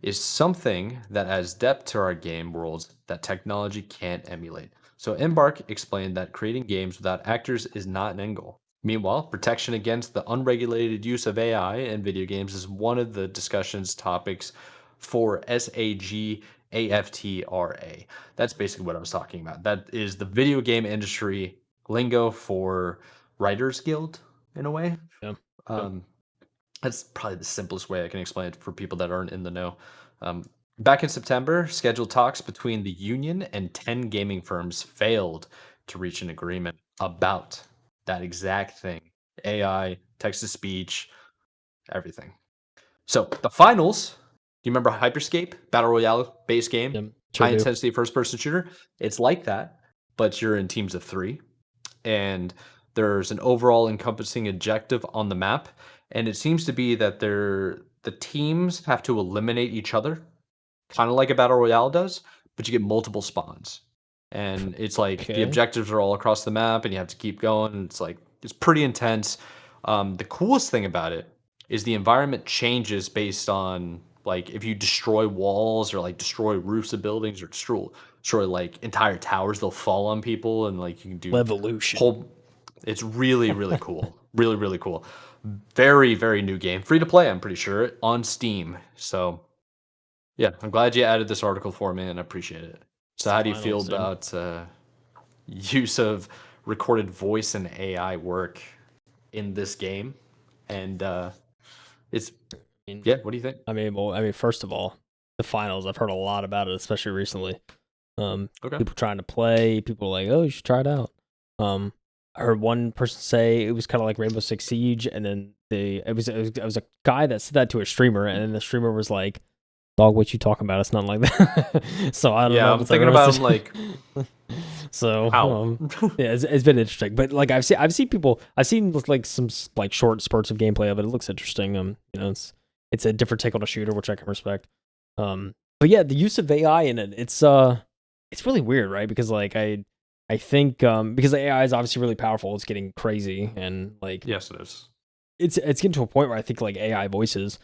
is something that adds depth to our game worlds that technology can't emulate. So Embark explained that creating games without actors is not an end goal. Meanwhile, protection against the unregulated use of AI in video games is one of the discussion's topics for SAGAFTRA. That's basically what I was talking about. That is the video game industry lingo for Writers Guild in a way. Yeah. That's probably the simplest way I can explain it for people that aren't in the know. Back in September, scheduled talks between the union and 10 gaming firms failed to reach an agreement about that exact thing. AI, text-to-speech, everything. So the finals, do you remember Hyperscape, Battle Royale base game? Yeah, sure high-intensity first-person shooter? It's like that, but you're in teams of 3. And there's an overall encompassing objective on the map. And it seems to be that the teams have to eliminate each other, kind of like a battle royale does, but you get multiple spawns. And it's like the objectives are all across the map, and you have to keep going. And it's pretty intense. The coolest thing about it is the environment changes based on like if you destroy walls or like destroy roofs of buildings or destroy like entire towers, they'll fall on people, and like you can do Levolution. It's really, really cool. Really, really cool. Very, very new game. Free to play, I'm pretty sure, on Steam. So Yeah, I'm glad you added this article for me, and I appreciate it. It's So, the how do you feel finals, dude. about use of recorded voice and AI work in this game? And it's I mean, yeah. What do you think? first of all, the finals. I've heard a lot about it, especially recently. Okay. People trying to play. People like, oh, you should try it out. I heard one person say it was kind of like Rainbow Six Siege, and then it was a guy that said that to a streamer, and then the streamer was like, "Dog, what you talking about? It's not like that." So I don't Yeah, know if I'm it's like thinking about him like so how. yeah, it's been interesting. But like I've seen like some like short spurts of gameplay of it. It looks interesting. It's a different take on a shooter, which I can respect. But yeah, the use of AI in it, it's really weird, right? Because like I think because the AI is obviously really powerful, it's getting crazy, and like Yes, it is. it's getting to a point where I think like AI voices,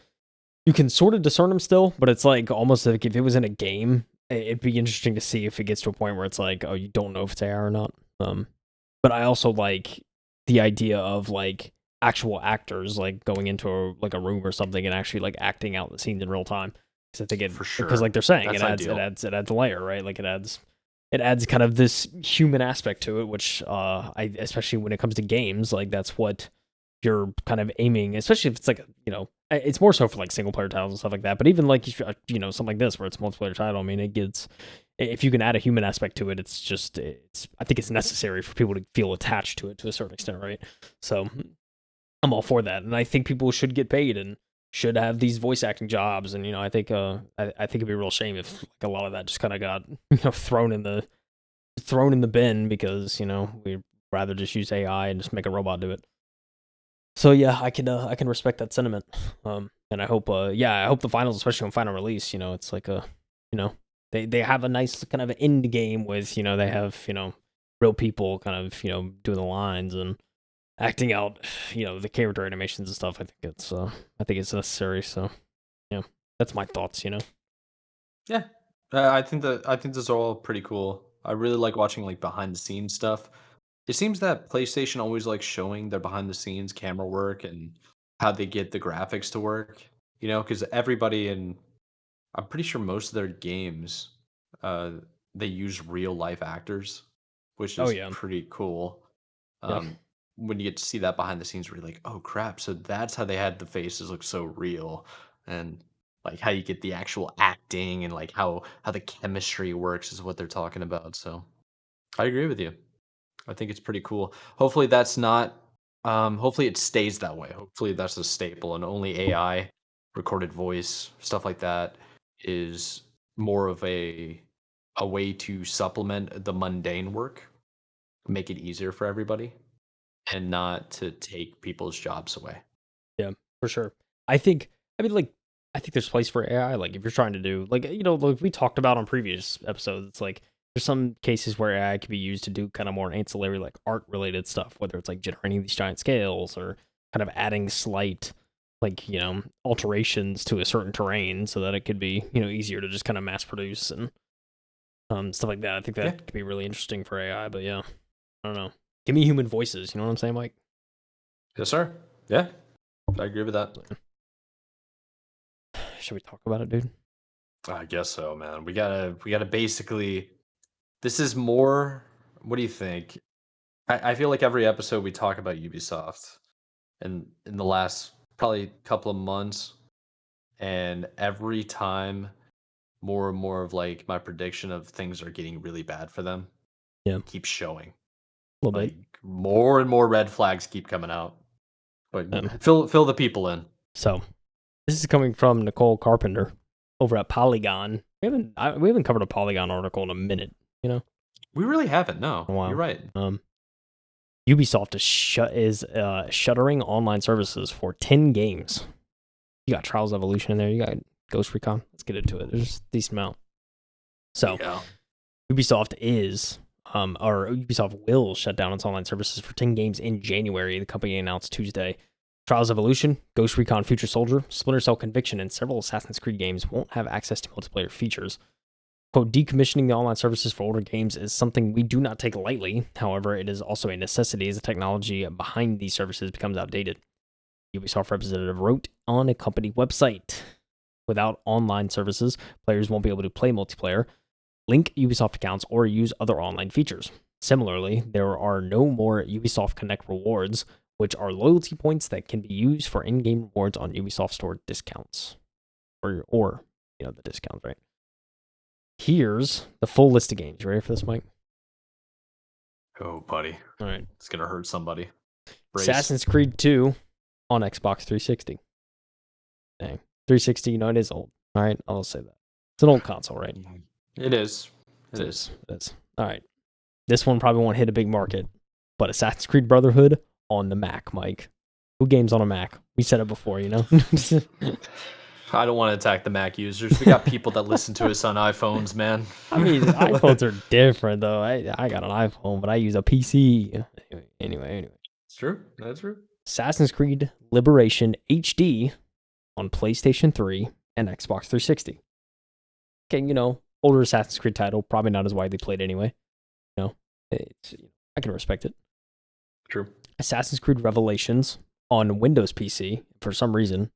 you can sort of discern them still, but it's like almost like if it was in a game, it'd be interesting to see if it gets to a point where it's like, oh, you don't know if it's AI or not. But I also like the idea of like actual actors like going into like a room or something and actually like acting out the scenes in real time. Because I think For because sure. like they're saying, That's ideal. it adds a layer, right? Like it adds kind of this human aspect to it, which I especially when it comes to games, like that's what you're kind of aiming, especially if it's like it's more so for like single player titles and stuff like that. But even like something like this where it's a multiplayer title, I mean, it gets if you can add a human aspect to it, it's I think it's necessary for people to feel attached to it to a certain extent, right? So I'm all for that, and I think people should get paid and should have these voice acting jobs. And I think it'd be a real shame if like a lot of that just kind of got thrown in the bin because we'd rather just use AI and just make a robot do it. So yeah, I can respect that sentiment. And I hope I hope the finals, especially on final release, it's like you know, they have a nice kind of end game with, they have, real people kind of, doing the lines and acting out, the character animations and stuff. I think it's necessary. So, yeah. That's my thoughts. Yeah. I think those are all pretty cool. I really like watching like behind the scenes stuff. It seems that PlayStation always likes showing their behind the scenes camera work and how they get the graphics to work. Because everybody in I'm pretty sure most of their games, uh, they use real life actors, which Oh is yeah. pretty cool. Yeah. Um, when you get to see that behind the scenes, where you're like, oh crap, so that's how they had the faces look so real, and like how you get the actual acting and like how the chemistry works is what they're talking about. So I agree with you. I think it's pretty cool. Hopefully that's not hopefully it stays that way. Hopefully that's a staple and only AI, recorded voice, stuff like that is more of a way to supplement the mundane work, make it easier for everybody and not to take people's jobs away. Yeah, for sure. I think I mean like I think there's place for AI. Like if you're trying to do like like we talked about on previous episodes, it's like there's some cases where AI can be used to do kind of more ancillary like art related stuff, whether it's like generating these giant scales or kind of adding slight like alterations to a certain terrain so that it could be easier to just kind of mass produce and stuff like that. I think Yeah. that could be really interesting for AI. But yeah, I don't know. Give me human voices. You know what I'm saying, Mike? Yes, sir. Yeah. I agree with that. Should we talk about it, dude? I guess so, man. We gotta basically this is more what do you think? I feel like every episode we talk about Ubisoft in the last probably couple of months, and every time more and more of like my prediction of things are getting really bad for them Yeah, a keeps showing. little bit. Like more and more red flags keep coming out. But Um, fill the people in. so this is coming from Nicole Carpenter over at Polygon. We haven't covered a Polygon article in a minute, We really haven't. No, a you're while. right. Ubisoft is shuttering online services for 10 games. You got Trials Evolution in there. You got Ghost Recon. Let's get into it. There's a decent amount. So Yeah. Ubisoft will shut down its online services for 10 games in January. The company announced Tuesday. Trials Evolution, Ghost Recon Future Soldier, Splinter Cell Conviction, and several Assassin's Creed games won't have access to multiplayer features. Quote, decommissioning the online services for older games is something we do not take lightly. However, it is also a necessity as the technology behind these services becomes outdated. Ubisoft representative wrote on a company website. Without online services, players won't be able to play multiplayer, link Ubisoft accounts, or use other online features. Similarly, there are no more Ubisoft Connect rewards, which are loyalty points that can be used for in-game rewards on Ubisoft Store discounts. Or the discounts, right? Here's the full list of games. You ready for this, Mike? Oh, buddy. All right. It's going to hurt somebody. Brace. Assassin's Creed 2 on Xbox 360. Dang. 360, it is old. All right, I'll say that. It's an old console, right? It is. It is. All right. This one probably won't hit a big market, but Assassin's Creed Brotherhood on the Mac, Mike. Who games on a Mac? We said it before, I don't want to attack the Mac users. We got people that listen to us on iPhones, man. I mean, iPhones are different, though. I got an iPhone, but I use a PC. Anyway. It's true. That's true. Assassin's Creed Liberation HD on PlayStation 3 and Xbox 360. Okay, older Assassin's Creed title, probably not as widely played anyway. I can respect it. True. Assassin's Creed Revelations on Windows PC. For some reason,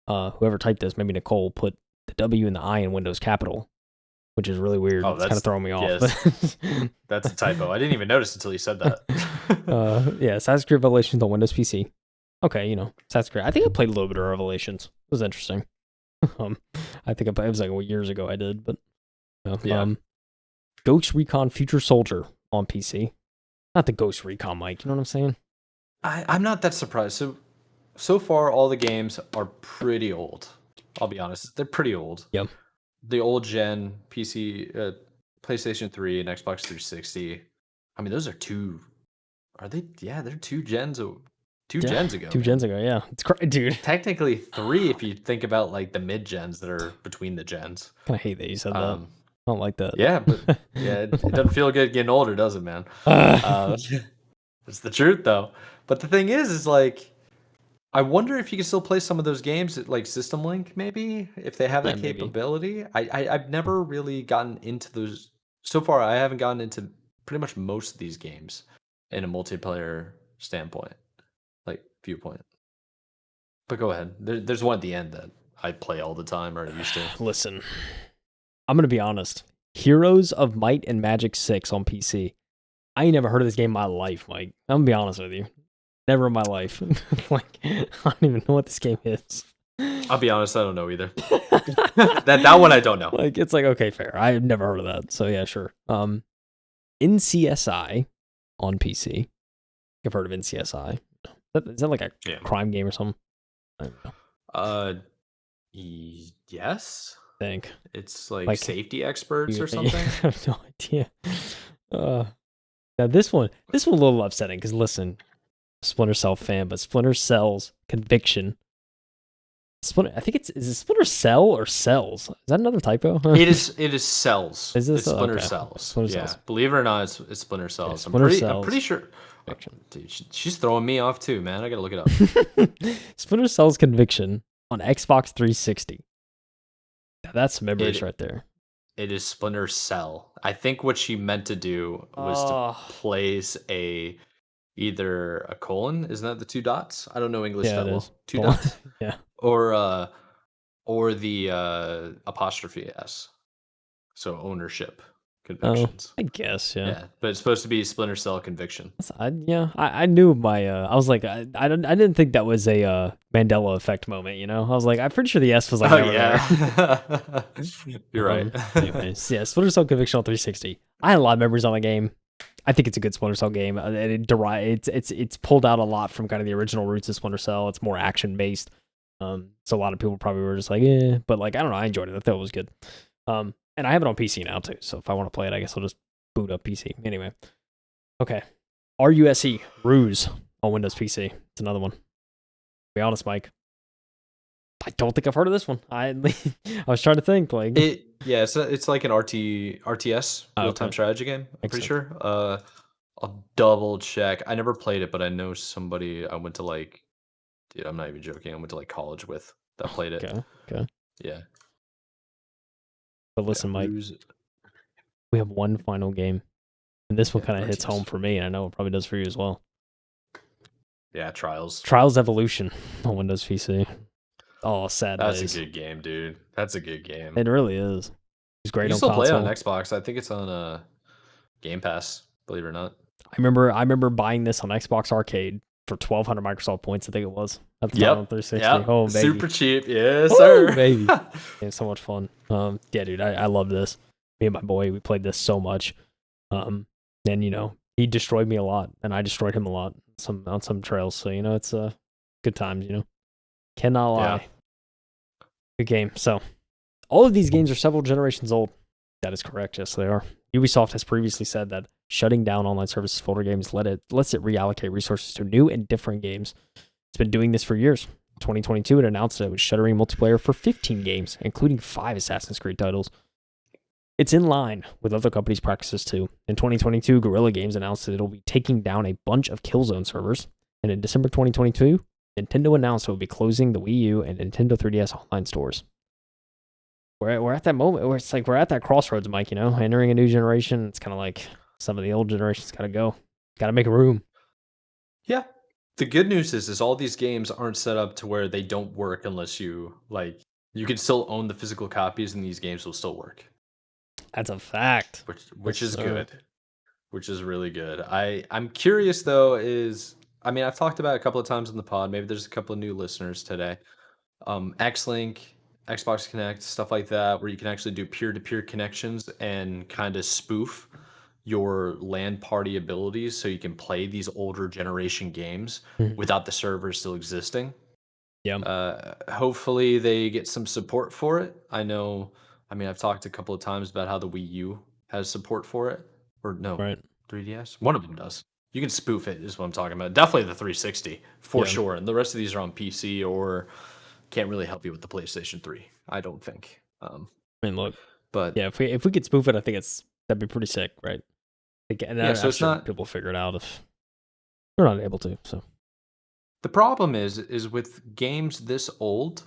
whoever typed this, maybe Nicole, put the W and the I in Windows capital, which is really weird. It's kind of throwing me off. Yes. That's a typo. I didn't even notice until you said that. Assassin's Creed Revelations on Windows PC. Okay, Assassin's Creed. I think I played a little bit of Revelations. It was interesting. I think it was like years ago I did, but Ghost Recon Future Soldier on PC. Not the Ghost Recon, Mike. You know what I'm saying? I'm not that surprised. So far, all the games are pretty old. I'll be honest. They're pretty old. Yep. The old gen PC, PlayStation 3 and Xbox 360. I mean, those are two. Are they? Yeah, they're 2 gens. Gens ago. 2 gens ago, yeah. It's crazy, dude. Technically 3 if you think about like the mid gens that are between the gens. I hate that you said that. I don't like that. Yeah, but it doesn't feel good getting older, does it, man? It's the truth, though. But the thing is like, I wonder if you can still play some of those games at like System Link, maybe if they have that capability. I've never really gotten into those so far. I haven't gotten into pretty much most of these games in a multiplayer standpoint, like viewpoint. But go ahead. There's one at the end that I play all the time, or I used to. Listen, I'm gonna be honest. Heroes of Might and Magic 6 on PC. I ain't never heard of this game in my life, Mike. I'm gonna be honest with you. Never in my life. Like, I don't even know what this game is. I'll be honest, I don't know either. that one I don't know. Like, it's like, okay, fair. I've never heard of that. So yeah, sure. NCSI on PC. I've heard of NCSI. Is that like a crime game or something? I don't know. Yes. I think it's like safety experts or something. I have no idea. Now this one a little upsetting because listen, Splinter Cell fan, but Splinter Cell's Conviction. I think is it Splinter Cell or Cells? Is that another typo? It is Cells. Is this it's Splinter Cells? Cells. Believe it or not, it's Splinter Cells. Yeah, I'm pretty sure. Dude, she's throwing me off too, man. I gotta look it up. Splinter Cell's Conviction on Xbox 360. Now, that's some memories right there. It is Splinter Cell. I think what she meant to do was to place either a colon. Isn't that the 2 dots? I don't know English that well. 2 dots. Yeah. Or the apostrophe S. So ownership convictions. I guess, yeah. But it's supposed to be Splinter Cell Conviction. I knew my. I was like, I didn't think that was a Mandela effect moment. I was like, I'm pretty sure the S was like. There. You're right. Anyways, yeah, Splinter Cell Conviction on 360. I had a lot of memories on the game. I think it's a good Splinter Cell game. It's pulled out a lot from kind of the original roots of Splinter Cell. It's more action based. So a lot of people probably were just like, but like I don't know, I enjoyed it. I thought it was good. And I have it on PC now too. So if I want to play it, I guess I'll just boot up PC. Anyway, okay. RUSE Ruse on Windows PC. It's another one. Be honest, Mike. I don't think I've heard of this one. I was trying to think like it's like an RTS real-time strategy game. I'm pretty sure. I'll double check. I never played it, but I know somebody I went to like, dude, I'm not even joking. I went to like college with that played it. Okay. Yeah. But listen, Mike, we have one final game, and this one kind of hits home for me, and I know it probably does for you as well. Yeah, Trials Evolution on Windows PC. Oh, sad That's days. a good game, dude. That's a good game. It really is. It's great You on still play it on console. Xbox. I think it's on Game Pass, believe it or not. I remember buying this on Xbox Arcade for 1,200 Microsoft points. I think it was at the time on Yep. 360. Yep. Oh baby, Super cheap. Yes, woo sir. baby. It's so much fun. Yeah, dude, I love this. Me and my boy, we played this so much. And he destroyed me a lot, and I destroyed him a lot on some trails. So it's good times. Cannot lie. Yeah. Good game. So all of these games are several generations old. That is correct. Yes, they are. Ubisoft has previously said that shutting down online services for older games lets it reallocate resources to new and different games. It's been doing this for years. In 2022, it announced that it was shuttering multiplayer for 15 games, including 5 Assassin's Creed titles. It's in line with other companies' practices too. In 2022, Guerrilla Games announced that it'll be taking down a bunch of Killzone servers. And in December 2022, Nintendo announced it will be closing the Wii U and Nintendo 3DS online stores. We're at that moment where it's like we're at that crossroads, Mike, entering a new generation. It's kind of like some of the old generations got to go. Got to make room. Yeah. The good news is all these games aren't set up to where they don't work unless you can still own the physical copies and these games will still work. That's a fact. Which is good. Which is really good. I'm curious though I've talked about it a couple of times in the pod. Maybe there's a couple of new listeners today. X-Link, Xbox Connect, stuff like that, where you can actually do peer-to-peer connections and kind of spoof your LAN party abilities so you can play these older generation games without the server still existing. Yeah. Hopefully they get some support for it. I've talked a couple of times about how the Wii U has support for it. Or no, Right. 3DS? One of them does. You can spoof it, is what I'm talking about. Definitely the 360, for sure. And the rest of these are on PC or can't really help you with the PlayStation 3, I don't think. Look, But yeah, if we could spoof it, I think that'd be pretty sick, right? And yeah, so I'm it's sure not. people figure it out if they're not able to. So The problem is with games this old,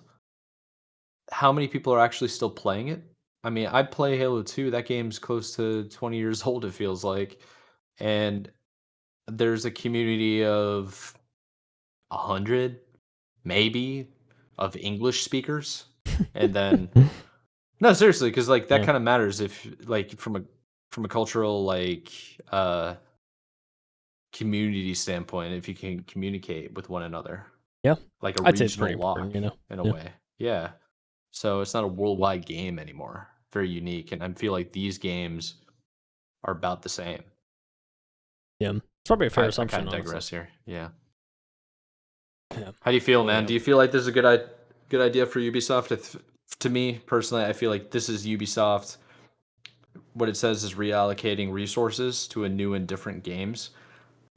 how many people are actually still playing it? I play Halo 2. That game's close to 20 years old, it feels like. And there's a community of 100, maybe, of English speakers. And then, no, seriously, because that yeah. kind of matters if, from a cultural, community standpoint, if you can communicate with one another. Yeah. Like a I'd say it's pretty regional important, lock in a Yeah. way. Yeah. So it's not a worldwide game anymore. Very unique. And I feel like these games are about the same. Yeah. It's probably a fair I assumption, kind of honestly. digress here. Yeah. Yeah. How do you feel, Oh, man? yeah. Do you feel like this is a good idea for Ubisoft? To me personally, I feel like this is Ubisoft. What it says is reallocating resources to a new and different games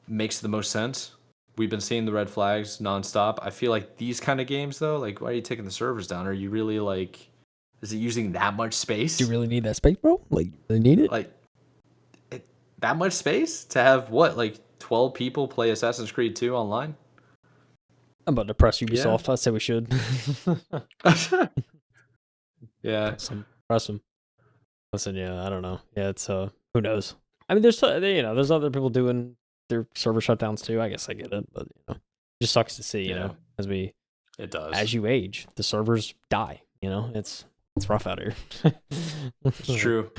makes the most sense. We've been seeing the red flags nonstop. I feel like these kind of games, though, why are you taking the servers down? Are you really is it using that much space? Do you really need that space, bro? They need it? That much space to have 12 people play Assassin's Creed 2 online? I'm about to press Yeah. Ubisoft. I say we should. Yeah. Press them. Listen, yeah, I don't know. Yeah, it's who knows? There's other people doing their server shutdowns too. I guess I get it, but it just sucks to see. It does. As you age, the servers die. It's rough out here. It's true.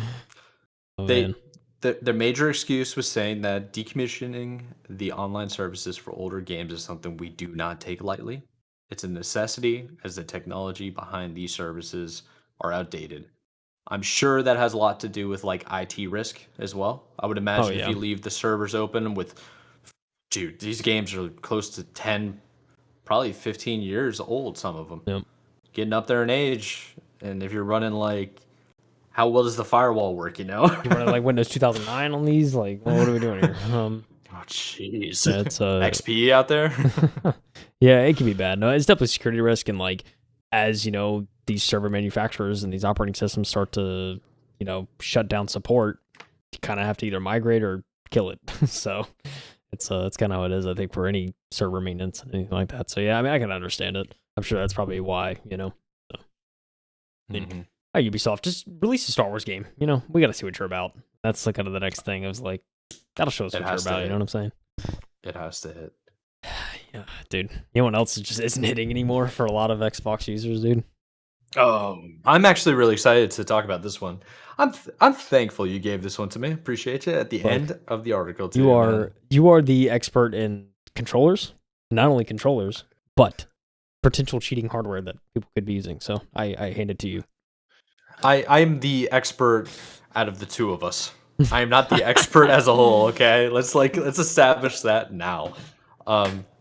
Oh, man. Their major excuse was saying that decommissioning the online services for older games is something we do not take lightly. It's a necessity as the technology behind these services are outdated. I'm sure that has a lot to do with IT risk as well. I would imagine if you leave the servers open dude, these games are close to 10, probably 15 years old, some of them. Yep. Getting up there in age, and if you're running how well does the firewall work, You running Windows 2009 on these? What are we doing here? Oh jeez. Yeah, it's XP out there? Yeah, it can be bad. No, it's definitely a security risk, and as these server manufacturers and these operating systems start to shut down support, you kind of have to either migrate or kill it. So it's kind of how it is, I think, for any server maintenance and anything like that. So yeah, I can understand it. I'm sure that's probably why. So, Ubisoft, just release a Star Wars game. We got to see what you're about. That's kind of the next thing. I was that'll show us what you're about. You know what I'm saying? It has to hit. Yeah, dude. You know what else just isn't hitting anymore for a lot of Xbox users, dude? I'm actually really excited to talk about this one. I'm thankful you gave this one to me. Appreciate you at the Look, end of the article you too, man. are the expert in controllers. Not only controllers, but potential cheating hardware that people could be using. So I hand it to you. I'm the expert out of the two of us. I am not the expert as a whole, okay? Let's establish that now.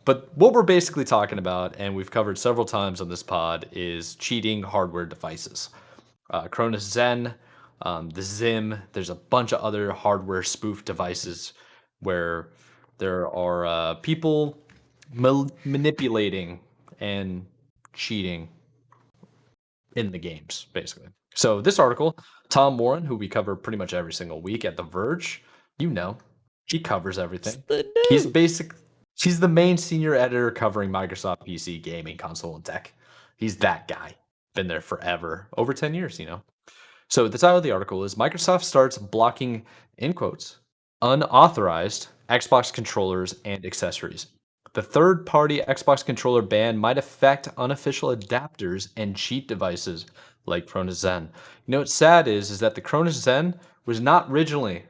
But what we're basically talking about, and we've covered several times on this pod, is cheating hardware devices. Cronus Zen, the Zim. There's a bunch of other hardware spoof devices where there are people manipulating and cheating in the games, basically. So this article, Tom Warren, who we cover pretty much every single week at The Verge, you know, he covers It's everything. the He's dude. basic. He's the main senior editor covering Microsoft PC gaming console and tech. He's that guy. Been there forever, over 10 years, you know. So the title of the article is Microsoft starts blocking, in quotes, unauthorized Xbox controllers and accessories. The third party Xbox controller ban might affect unofficial adapters and cheat devices like Cronus Zen. You know what's sad is that the Cronus Zen was not originally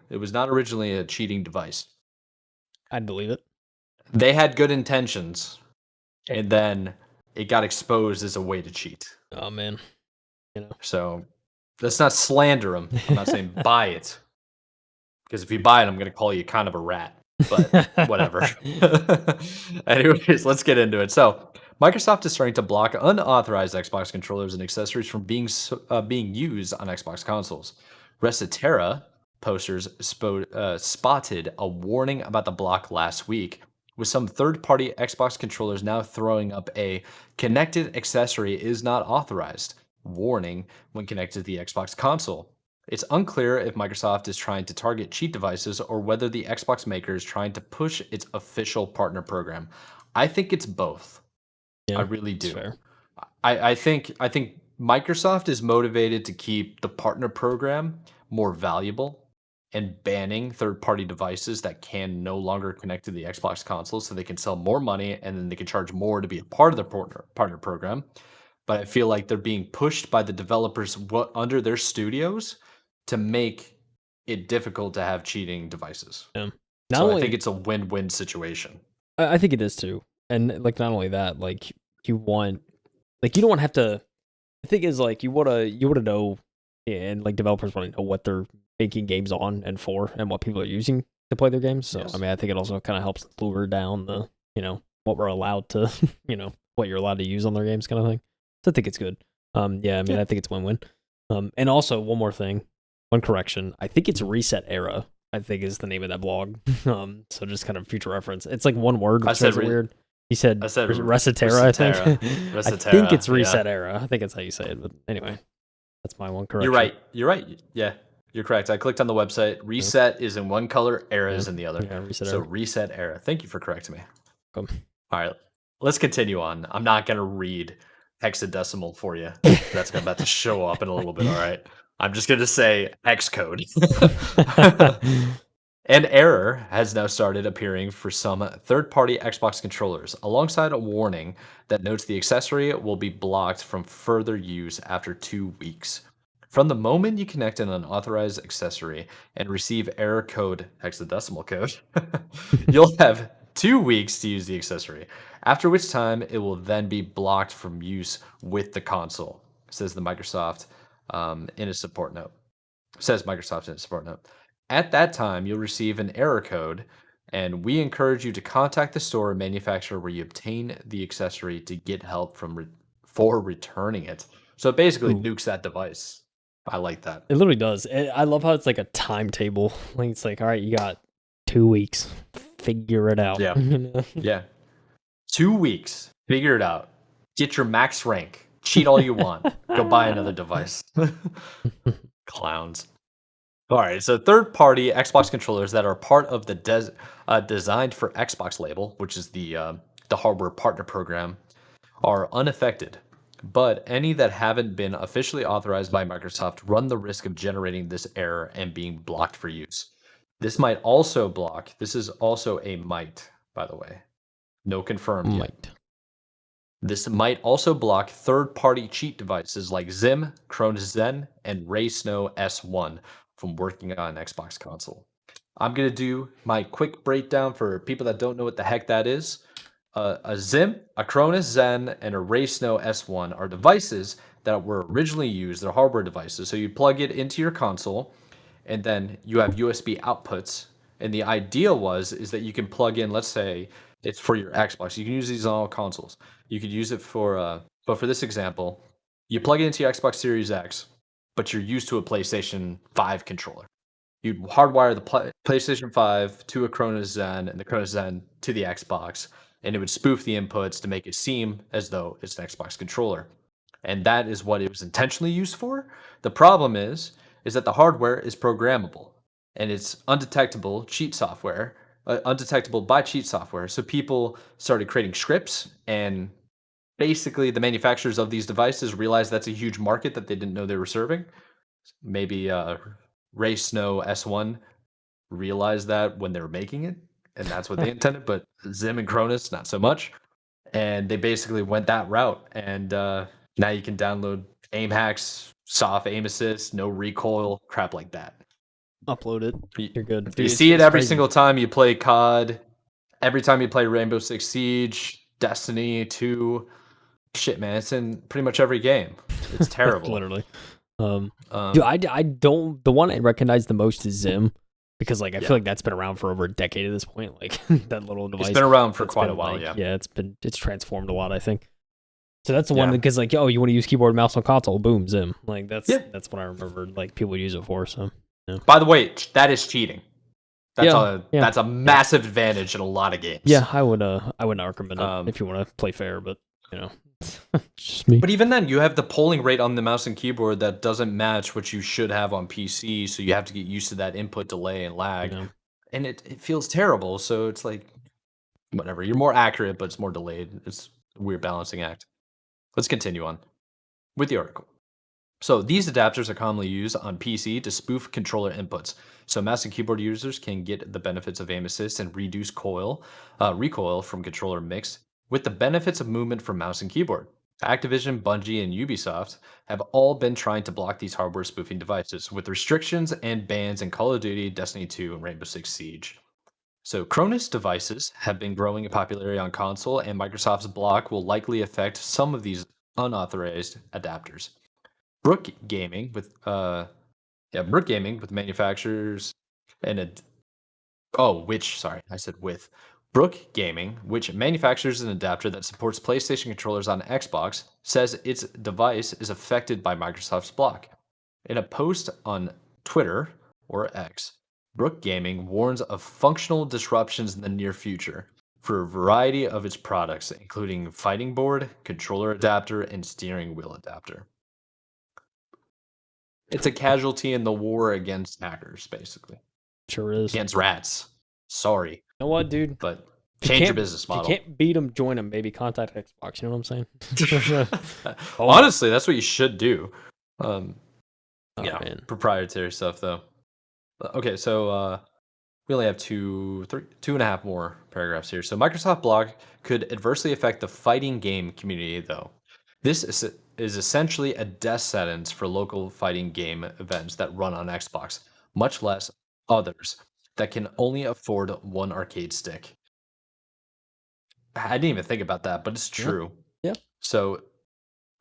a cheating device. I'd believe it. They had good intentions and then it got exposed as a way to cheat. Oh man, you So let's not slander them. I'm not saying know. buy it. Because if you buy it, I'm going to call you kind of a rat. But whatever. Anyways, let's get into it. So, Microsoft is starting to block unauthorized Xbox controllers and accessories from being used on Xbox consoles. Recetera posters spotted a warning about the block last week, with some third-party Xbox controllers now throwing up a connected accessory is not authorized warning when connected to the Xbox console. It's unclear if Microsoft is trying to target cheat devices or whether the Xbox maker is trying to push its official partner program. I think it's both. I Yeah, really it's do. fair. I think Microsoft is motivated to keep the partner program more valuable and banning third-party devices that can no longer connect to the Xbox console so they can sell more money and then they can charge more to be a part of the partner program. But I feel like they're being pushed by the developers under their studios to make it difficult to have cheating devices. Yeah. Not So I think only it's a win-win situation. I think it is too, and like not only that, like you want, like you don't want to have to. The thing is, like you wanna know, and like developers want to know what they're making games on and for, and what people are using to play their games. So I Yes. mean, I think it also kind of helps lure down the what we're allowed to what you're allowed to use on their games kind of thing. So I think it's good. Yeah, I mean, Yeah. I think it's win-win. And also one more thing, one correction. I think it's Reset Era. I think is the name of that blog. So just kind of future reference. It's like one word, I which said makes it re- weird. You said I said Recetera, I think. Recetera. I think it's Recetera, yeah. Reset Era. I think that's how you say it. But anyway, that's my one You're correction. right. You're right. Yeah, you're correct. I clicked on the website. Yeah, Reset is in one color, era yeah, is in the other. yeah, Reset So Era. reset era. Thank you for correcting me. Come. All right, let's continue on. I'm not gonna read hexadecimal for you. That's about to show up in a little bit. All right. I'm just gonna say hex code. An error has now started appearing for some third party Xbox controllers, alongside a warning that notes the accessory will be blocked from further use after 2 weeks. From the moment you connect an unauthorized accessory and receive error code, hexadecimal code, you'll have 2 weeks to use the accessory, after which time it will then be blocked from use with the console, says the Microsoft in a support note says Microsoft in its support note. At that time, you'll receive an error code, and we encourage you to contact the store or manufacturer where you obtain the accessory to get help for returning it. So it basically Ooh, nukes that device. I like that. it literally does. I love how it's like a timetable. Like it's like, all right, you got 2 weeks. Figure it out. Yeah, yeah. 2 weeks. Figure it out. Get your max rank. Cheat all you want. Go buy another device. Clowns. All right, so third-party Xbox controllers that are part of the designed for Xbox label, which is the hardware partner program, are unaffected. But any that haven't been officially authorized by Microsoft run the risk of generating this error and being blocked for use. This might also block. This is also a might, by the way. No confirmed yet. Might. This might also block third-party cheat devices like Zim, Cronus Zen, and RaySnow S1 from working on an Xbox console. I'm going to do my quick breakdown for people that don't know what the heck that is. A Zim, a Cronus Zen, and a RaySnow S1 are devices that were originally used. They're hardware devices. So you plug it into your console, and then you have USB outputs. And the idea is that you can plug in, let's say it's for your Xbox. You can use these on all consoles. You could use it for, but for this example, you plug it into your Xbox Series X, but you're used to a PlayStation 5 controller. You'd hardwire the PlayStation 5 to a Cronus Zen and the Cronus Zen to the Xbox, and it would spoof the inputs to make it seem as though it's an Xbox controller. And that is what it was intentionally used for. The problem is that the hardware is programmable and it's undetectable cheat software, undetectable by cheat software. So people started creating scripts, and basically the manufacturers of these devices realized that's a huge market that they didn't know they were serving. Maybe Ray Snow S1 realized that when they were making it, and that's what they intended, but Zim and Cronus, not so much. And they basically went that route. And now you can download aim hacks, soft aim assist, no recoil, crap like that. Upload it. You're good. You Dude, see it every crazy. single time you play COD, every time you play Rainbow Six Siege, Destiny 2. Shit, man, it's in pretty much every game. It's terrible. Literally. Dude, I don't. The one I recognize the most is Zim, because like I feel like that's been around for over a decade at this point. Like that little device. It's been around for quite a while. Like, yeah, it's transformed a lot, I think. So that's the one because like, oh, you want to use keyboard and mouse on console? Boom, Zim. Like that's what I remember. Like people would use it for. So. Yeah. By the way, that is cheating. That's a massive advantage in a lot of games. Yeah, I would not recommend it if you want to play fair, but you know, just me. But even then, you have the polling rate on the mouse and keyboard that doesn't match what you should have on PC, so you have to get used to that input delay and lag, and it feels terrible. So it's like, whatever. You're more accurate, but it's more delayed. It's a weird balancing act. Let's continue on with the article. So these adapters are commonly used on PC to spoof controller inputs. So mouse and keyboard users can get the benefits of aim assist and reduce recoil from controller mix with the benefits of movement from mouse and keyboard. Activision, Bungie, and Ubisoft have all been trying to block these hardware spoofing devices with restrictions and bans in Call of Duty, Destiny 2, and Rainbow Six Siege. So Cronus devices have been growing in popularity on console, and Microsoft's block will likely affect some of these unauthorized adapters. Brook Gaming with manufacturers Brook Gaming, which manufactures an adapter that supports PlayStation controllers on Xbox, says its device is affected by Microsoft's block. In a post on Twitter or X, Brook Gaming warns of functional disruptions in the near future for a variety of its products, including fighting board, controller adapter, and steering wheel adapter. It's a casualty in the war against hackers, basically. Sure is. Against rats. Sorry. You know what, dude? But change your business model. If you can't beat them, join them. Maybe contact Xbox. You know what I'm saying? Honestly, that's what you should do. Man. Proprietary stuff, though. Okay, so we only have two and a half more paragraphs here. So Microsoft block could adversely affect the fighting game community, though. This is essentially a death sentence for local fighting game events that run on Xbox, much less others that can only afford one arcade stick. I didn't even think about that, but it's true. Yeah. So,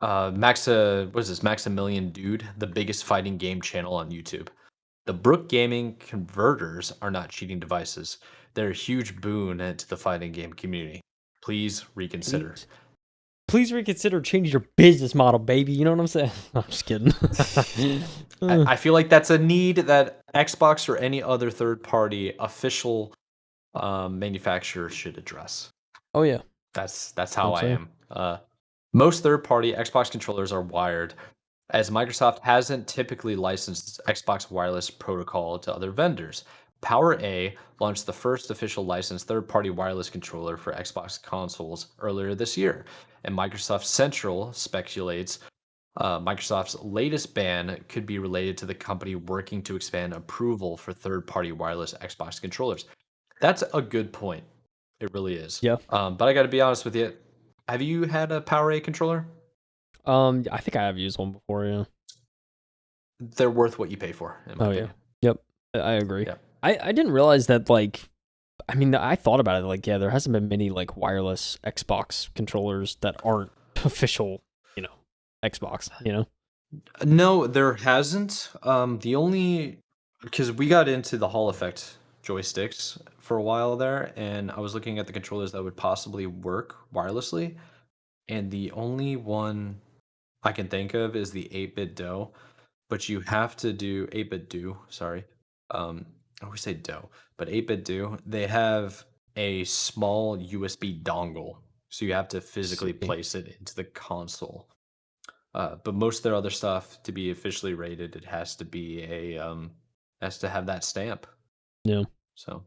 Maximilian Dude, the biggest fighting game channel on YouTube. The Brook Gaming converters are not cheating devices. They're a huge boon to the fighting game community. Please reconsider. Please reconsider changing your business model, baby. You know what I'm saying? I'm just kidding. I feel like that's a need that Xbox or any other third-party official manufacturer should address. Oh yeah, that's how I am. Most third-party Xbox controllers are wired, as Microsoft hasn't typically licensed Xbox wireless protocol to other vendors. PowerA launched the first official licensed third-party wireless controller for Xbox consoles earlier this year, and Microsoft Central speculates Microsoft's latest ban could be related to the company working to expand approval for third-party wireless Xbox controllers. That's a good point. It really is. Yeah. But I got to be honest with you. Have you had a PowerA controller? I think I have used one before. Yeah. They're worth what you pay for, in my Oh yeah. opinion. Yep. I agree. Yeah. I didn't realize that like I mean I thought about it like yeah there hasn't been many like wireless Xbox controllers that aren't official Xbox No, there hasn't. The only because we got into the Hall Effect joysticks for a while there, and I was looking at the controllers that would possibly work wirelessly, and the only one I can think of is the 8-bit Do, but you have to do 8-bit Do, sorry. I always say Do, but 8-bit Do, they have a small USB dongle, so you have to physically see place it into the console. But most of their other stuff to be officially rated, it has to be has to have that stamp. yeah So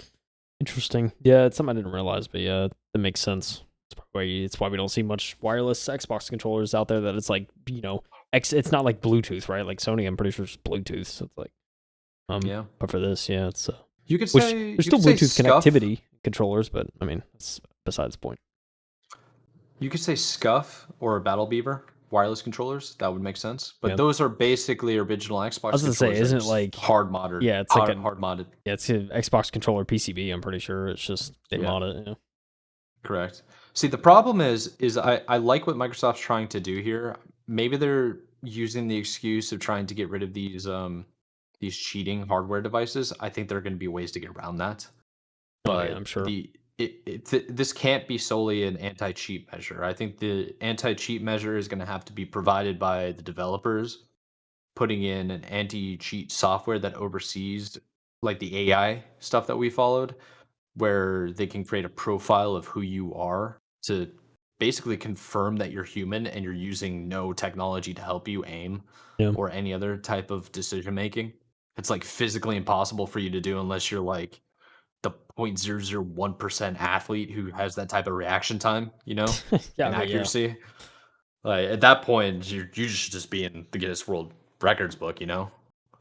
interesting yeah it's something I didn't realize but yeah that makes sense. It's why we don't see much wireless Xbox controllers out there that it's like it's not like Bluetooth right like Sony I'm pretty sure it's Bluetooth so it's like yeah, but for this yeah it's which there's you still could say Bluetooth Scuff. connectivity controllers but I mean that's besides the point. You could say Scuff or Battle Beaver wireless controllers. That would make sense. But Yeah. those are basically original I Xbox was gonna say, controllers that are isn't it just like, hard modded, yeah, it's like hard modded. yeah, it's an Xbox controller PCB. I'm pretty sure it's just they Yeah, mod it. Yeah. correct. See, the problem is I like what Microsoft's trying to do here. Maybe they're using the excuse of trying to get rid of these cheating hardware devices. I think there are going to be ways to get around that. Oh yeah, I'm But sure. this can't be solely an anti-cheat measure. I think the anti-cheat measure is going to have to be provided by the developers putting in an anti-cheat software that oversees like the AI stuff that we followed, where they can create a profile of who you are to basically confirm that you're human and you're using no technology to help you aim Yeah. or any other type of decision making. It's like physically impossible for you to do unless you're like the 0.001% athlete who has that type of reaction time, Yeah, I and mean, yeah. accuracy. Like at that point, you should just be in the Guinness World Records book.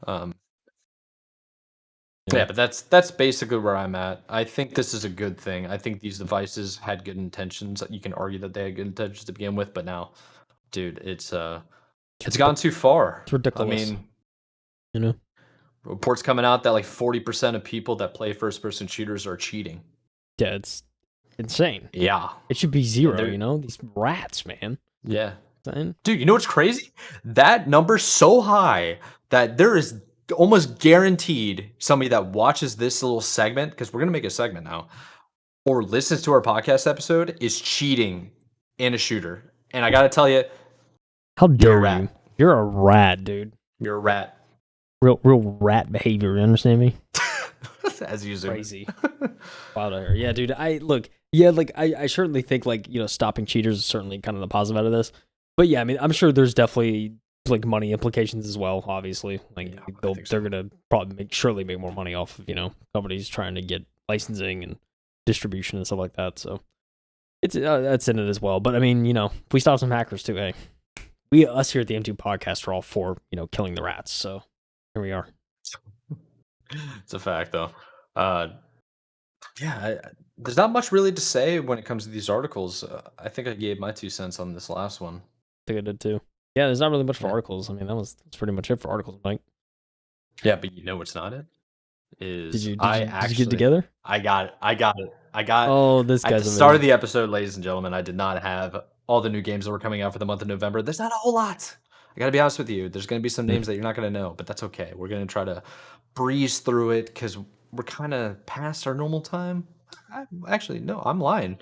Um, Yeah. yeah, but that's basically where I'm at. I think this is a good thing. I think these devices had good intentions. You can argue that they had good intentions to begin with, but now, dude, it's gone too far. It's I ridiculous. mean, You know. reports coming out that like 40% of people that play first-person shooters are cheating. Yeah, it's insane. Yeah, It should be and 0. they're These rats, man. yeah. Saying. Dude, you know what's crazy? That number's so high that there is almost guaranteed somebody that watches this little segment, because we're gonna make a segment now, or listens to our podcast episode, is cheating in a shooter. And I gotta tell you, How you're a dare you? rat. You're a rat, dude. You're a rat. Real rat behavior. You understand me? As you zoom in. Crazy. Wild out here. Yeah, dude. I look. Yeah, like I certainly think like stopping cheaters is certainly kind of the positive out of this. But yeah, I mean, I'm sure there's definitely like money implications as well. Obviously, like Yeah, I think so. they're gonna probably surely make more money off of companies trying to get licensing and distribution and stuff like that. So it's that's in it as well. But I mean, if we stop some hackers too, hey, us here at the M2 podcast are all for killing the rats. So here we are. It's a fact, though. Uh, yeah, there's not much really to say when it comes to these articles. I think I gave my 2 cents on this last one. I think I did too. Yeah, there's not really much for Yeah. articles. I mean, that's pretty much it for articles, Mike. Yeah, but you know what's not it? Did Is you did I you did you get it actually together? I got it. I got it. I got Oh, this at the guy's start of amazing. the episode, ladies and gentlemen, I did not have all the new games that were coming out for the month of November. There's not a whole lot. I gotta be honest with you. There's gonna be some names that you're not gonna know, but that's okay. We're gonna try to breeze through it because we're kind of past our normal time. Actually, no, I'm lying.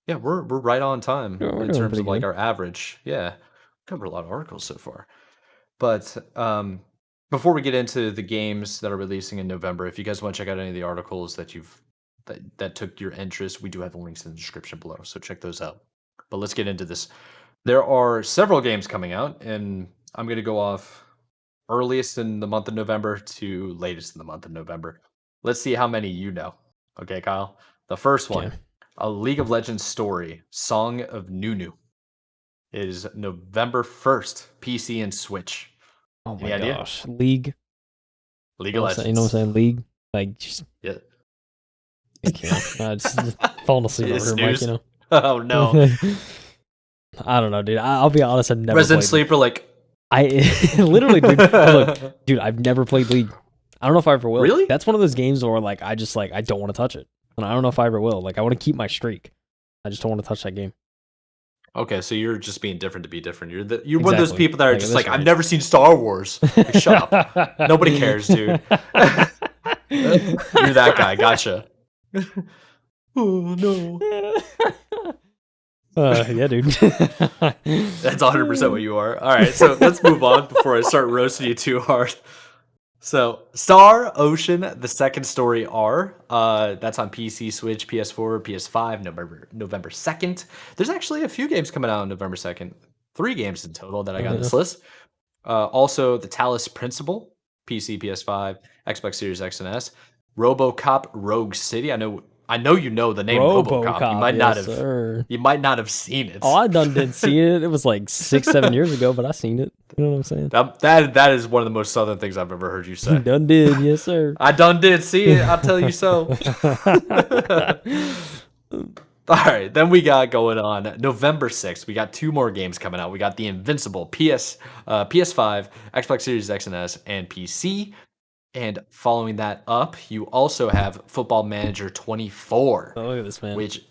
Yeah, we're right on time We're in doing terms pretty of like good. our average. Yeah, covered a lot of articles so far. But before we get into the games that are releasing in November, if you guys want to check out any of the articles that took your interest, we do have the links in the description below, so check those out. But let's get into this. There are several games coming out, and I'm going to go off earliest in the month of November to latest in the month of November. Let's see how many you know. Okay, Kyle. The first Okay. one, a League of Legends story, Song of Nunu, is November 1st, PC and Switch. Oh Any my idea? gosh, League. League You of know what I'm saying? You know what I'm Legends. saying? League. Like just Yeah. Just falling asleep over here, Mike. Snooze. Oh no. I don't know, dude. I'll be honest. I've never Resident played Sleeper, like I literally, dude. Look, dude. I've never played League. I don't know if I ever will. Really? That's one of those games where like I just like I don't want to touch it, and I don't know if I ever will. Like I want to keep my streak. I just don't want to touch that game. Okay, so you're just being different to be different. You're one of those people that are Like, just at like, this I've rate. never seen Star Wars. Like, shut up. Nobody cares, dude. You're that guy. Gotcha. Oh no. Yeah, dude. That's 100% what you are. All right, so let's move on before I start roasting you too hard. So, Star Ocean: The Second Story R. That's on PC, Switch, PS4, PS5, November 2nd. There's actually a few games coming out on November 2nd. 3 games in total that I got on this list. Also, The Talos Principle, PC, PS5, Xbox Series X and S. RoboCop Rogue City. I know you know the name RoboCop. You might not have seen it. Oh, I didn't see it. It was like 6-7 years ago, but I seen it. You know what I'm saying? That is one of the most southern things I've ever heard you say. Done did, yes sir. I done did see it. I'll tell you so. All right, then we got going on November 6th. We got 2 more games coming out. We got The Invincible, PS5, Xbox Series X and S, and PC. And following that up, you also have Football Manager 24. Oh, look at this, man. Which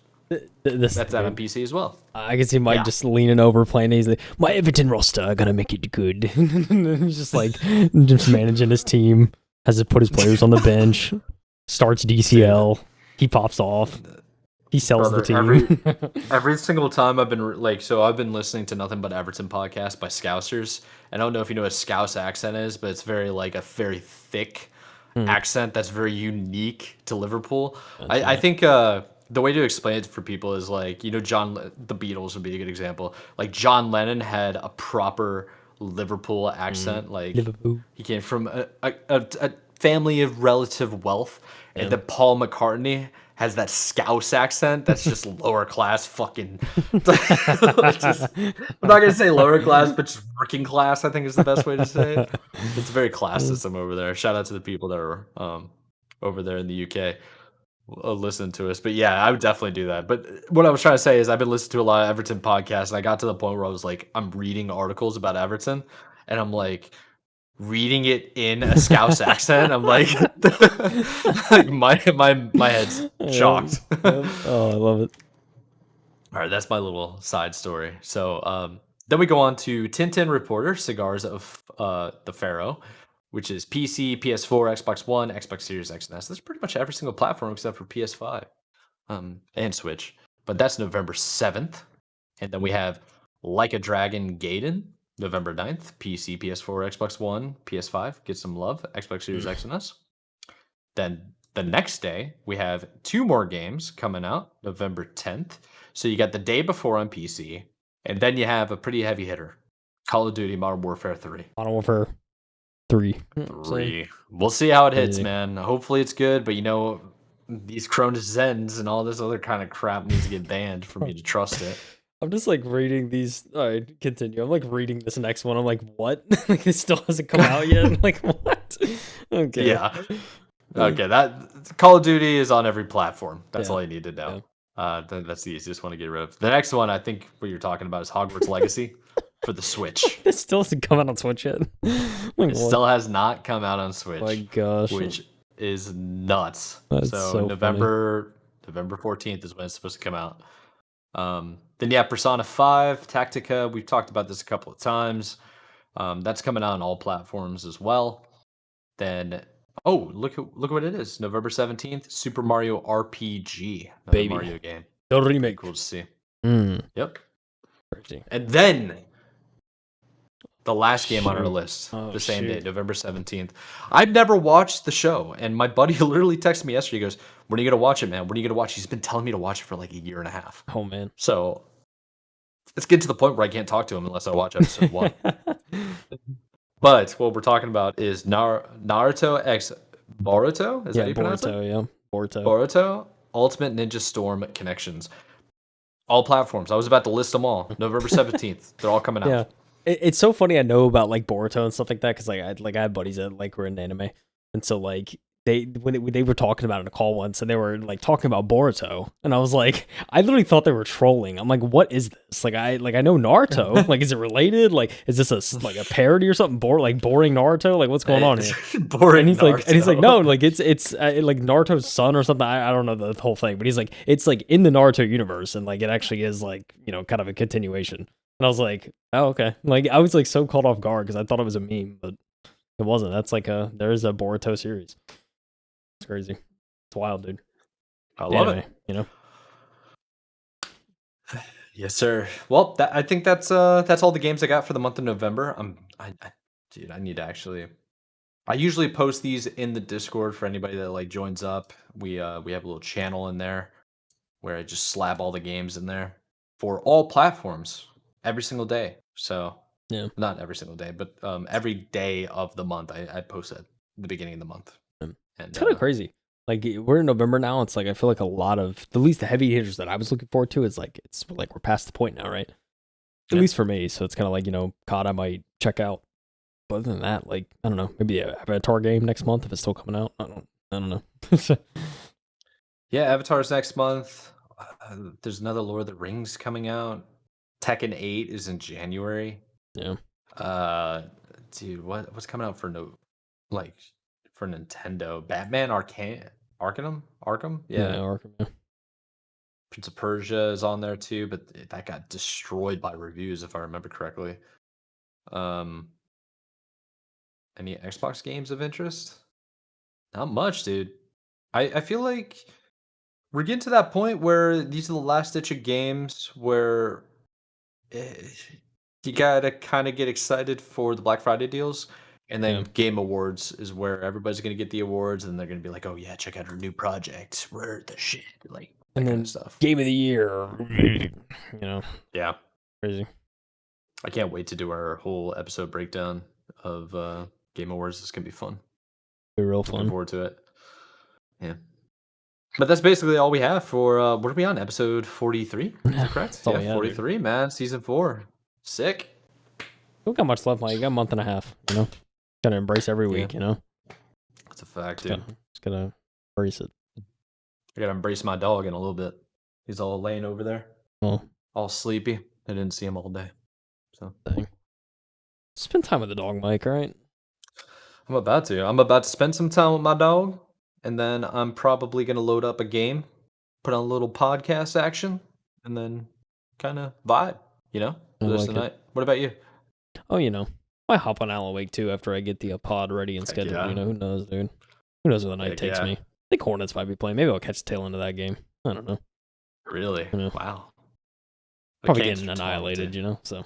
that's out on PC as well. I can see Mike just leaning over playing. He's like, my Everton roster gonna make it good. He's just like just managing his team. Has to put his players on the bench. Starts DCL. He pops off. He sells the team. Every single time I've been I've been listening to Nothing But Everton podcast by Scousers. And I don't know if you know what a Scouse accent is, but it's very a very thick accent that's very unique to Liverpool. I think the way to explain it for people is the Beatles would be a good example. Like John Lennon had a proper Liverpool accent. Liverpool. He came from a family of relative wealth, and then Paul McCartney has that Scouse accent that's just lower class fucking I'm not gonna say lower class, but just working class, I think is the best way to say it. It's very classism over there. Shout out to the people that are over there in the UK listen to us. But yeah, I would definitely do that. But what I was trying to say is I've been listening to a lot of Everton podcasts, and I got to the point where I was like, I'm reading articles about Everton, and I'm like reading it in a Scouse accent. I'm like, my head's shocked. Oh, I love it. All right, that's my little side story. So then we go on to Tintin Reporter, Cigars of the Pharaoh, which is PC, PS4, Xbox One, Xbox Series X and S. That's pretty much every single platform except for PS5 and Switch. But that's November 7th. And then we have Like a Dragon Gaiden, November 9th, PC, PS4, Xbox One, PS5, get some love, Xbox Series X and S. Then the next day, we have 2 more games coming out, November 10th. So you got the day before on PC, and then you have a pretty heavy hitter, Call of Duty Modern Warfare 3. Modern Warfare 3. We'll see how it hits, man. Hopefully it's good, but these Cronus Zens and all this other kind of crap needs to get banned for me to trust it. I'm just reading these. All right, continue. I'm reading this next one. I'm like, what? It still hasn't come out yet. I'm like, what? Okay. Yeah. Okay. That Call of Duty is on every platform. That's all you need to know. Yeah. That's the easiest one to get rid of. The next one, I think, what you're talking about is Hogwarts Legacy for the Switch. It still hasn't come out on Switch yet. It still has not come out on Switch. My gosh. Which is nuts. That's so November 14th is when it's supposed to come out. Then you have Persona 5, Tactica. We've talked about this a couple of times. That's coming out on all platforms as well. Then, look what it is. November 17th, Super Mario RPG. Baby. Mario game. The remake. Cool to see. Yep. Crazy. And then the last game on our list, the same day, November 17th. I've never watched the show, and my buddy literally texted me yesterday. He goes, when are you going to watch it, man? When are you going to watch it? He's been telling me to watch it for a year and a half. Oh, man. So let's get to the point where I can't talk to him unless I watch episode 1. But what we're talking about is Naruto X Boruto? Is that how you pronounce it? Yeah. Boruto Ultimate Ninja Storm Connections. All platforms. I was about to list them all. November 17th. They're all coming out. Yeah. It's so funny I know about Boruto and stuff like that because I have buddies that were in anime, and so when they were talking about it in a call once, and they were like talking about Boruto, and I was like, I literally thought they were trolling. I'm like, what is this? Like I know Naruto. Like, is it related? Like, is this a parody or something? Boring Naruto? Like, what's going on here? Boring Naruto. And he's like, no, like it's like Naruto's son or something. I don't know the whole thing, but he's like, it's like in the Naruto universe, and like it actually is like, you know, kind of a continuation. And I was like, oh, okay. Like I was like so caught off guard because I thought it was a meme, but it wasn't. That's like there is a Boruto series. It's crazy. It's wild, dude. I love it. You know. Yes, sir. Well, I think that's all the games I got for the month of November. Dude, I need to actually. I usually post these in the Discord for anybody that like joins up. We have a little channel in there where I just slab all the games in there for all platforms every single day. So Yeah. not every single day, but every day of the month I post at the beginning of the month. And And it's kind of crazy. Like we're in November now. It's like I feel like a lot of the least the heavy hitters that I was looking forward to is like it's like we're past the point now, right? At least for me. So it's kind of like, you know, COD I might check out. But other than that, like I don't know, maybe an Avatar game next month if it's still coming out. I don't know. yeah, Avatar's next month. There's another Lord of the Rings coming out. Tekken 8 is in January. Yeah. Dude, what's coming out for for Nintendo? Batman Arkham? Yeah, Yeah. Arkham, yeah. Prince of Persia is on there too, but that got destroyed by reviews if I remember correctly. Any Xbox games of interest? Not much, dude. I feel like we're getting to that point where these are the last ditch of games where eh, you gotta kind of get excited for the Black Friday deals, and then Yeah. Game Awards is where everybody's gonna get the awards, and they're gonna be like, "Oh yeah, check out our new project. We're the shit." Like that And kind then of stuff. game of the year. You know, Yeah, crazy. I can't wait to do our whole episode breakdown of Game Awards. This can be fun. Be real Looking fun. forward to it. Yeah. But that's basically all we have for what are we on? Episode 43? Is that correct? all Yeah, we had, 43, man. Season 4. Sick. We got much left, Mike. You got a month and a half, you know? Gotta embrace every week, you know? That's a fact, dude. Just gotta embrace it. I gotta embrace my dog in a little bit. He's all laying over there, Well, all sleepy. I didn't see him all day. So dang. Spend time with the dog, Mike, all right? I'm about to. I'm about to spend some time with my dog, and then I'm probably gonna load up a game, put on a little podcast action, and then kind of vibe, you know, for the rest of the night. What about you? Oh, you know, I hop on Alan Wake too after I get the pod ready and scheduled. yeah. You know, who knows, dude? Who knows where the night Heck takes yeah. me? I think Hornets might be playing. Maybe I'll catch the tail end of that game. I don't know. Really? You know. Wow. The Probably Canes getting are annihilated, talented. you know, so.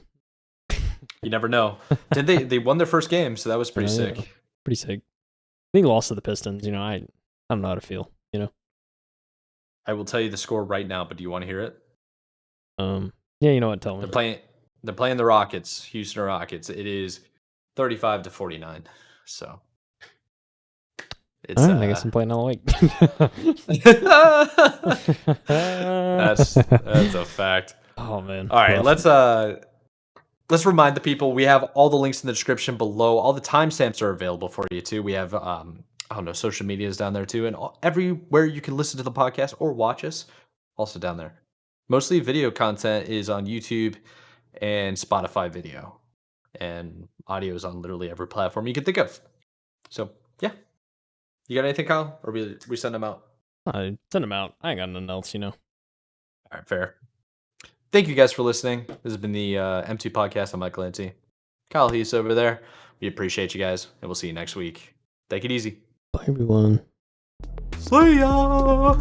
You never know. Did they won their first game, so that was pretty sick. Yeah. Pretty sick. I think lost to the Pistons, you know, I don't know how to feel, you know. I will tell you the score right now, but do you want to hear it? Yeah, you know what, tell me. They're playing the Rockets, Houston Rockets. It is 35-49. So it's All right, I guess I'm playing Alan Wake. that's a fact. Oh man. All right, let's remind the people we have all the links in the description below. All the timestamps are available for you too. We have I don't know, social medias down there too, and everywhere you can listen to the podcast or watch us, also down there. Mostly video content is on YouTube and Spotify video, and audio is on literally every platform you can think of. So yeah, you got anything, Kyle, or we send them out? I send them out. I ain't got nothing else, you know. All right, fair. Thank you guys for listening. This has been the M2 podcast. I'm Mike Lanty. Kyle Heath over there. We appreciate you guys, and we'll see you next week. Take it easy. Bye, everyone. See ya!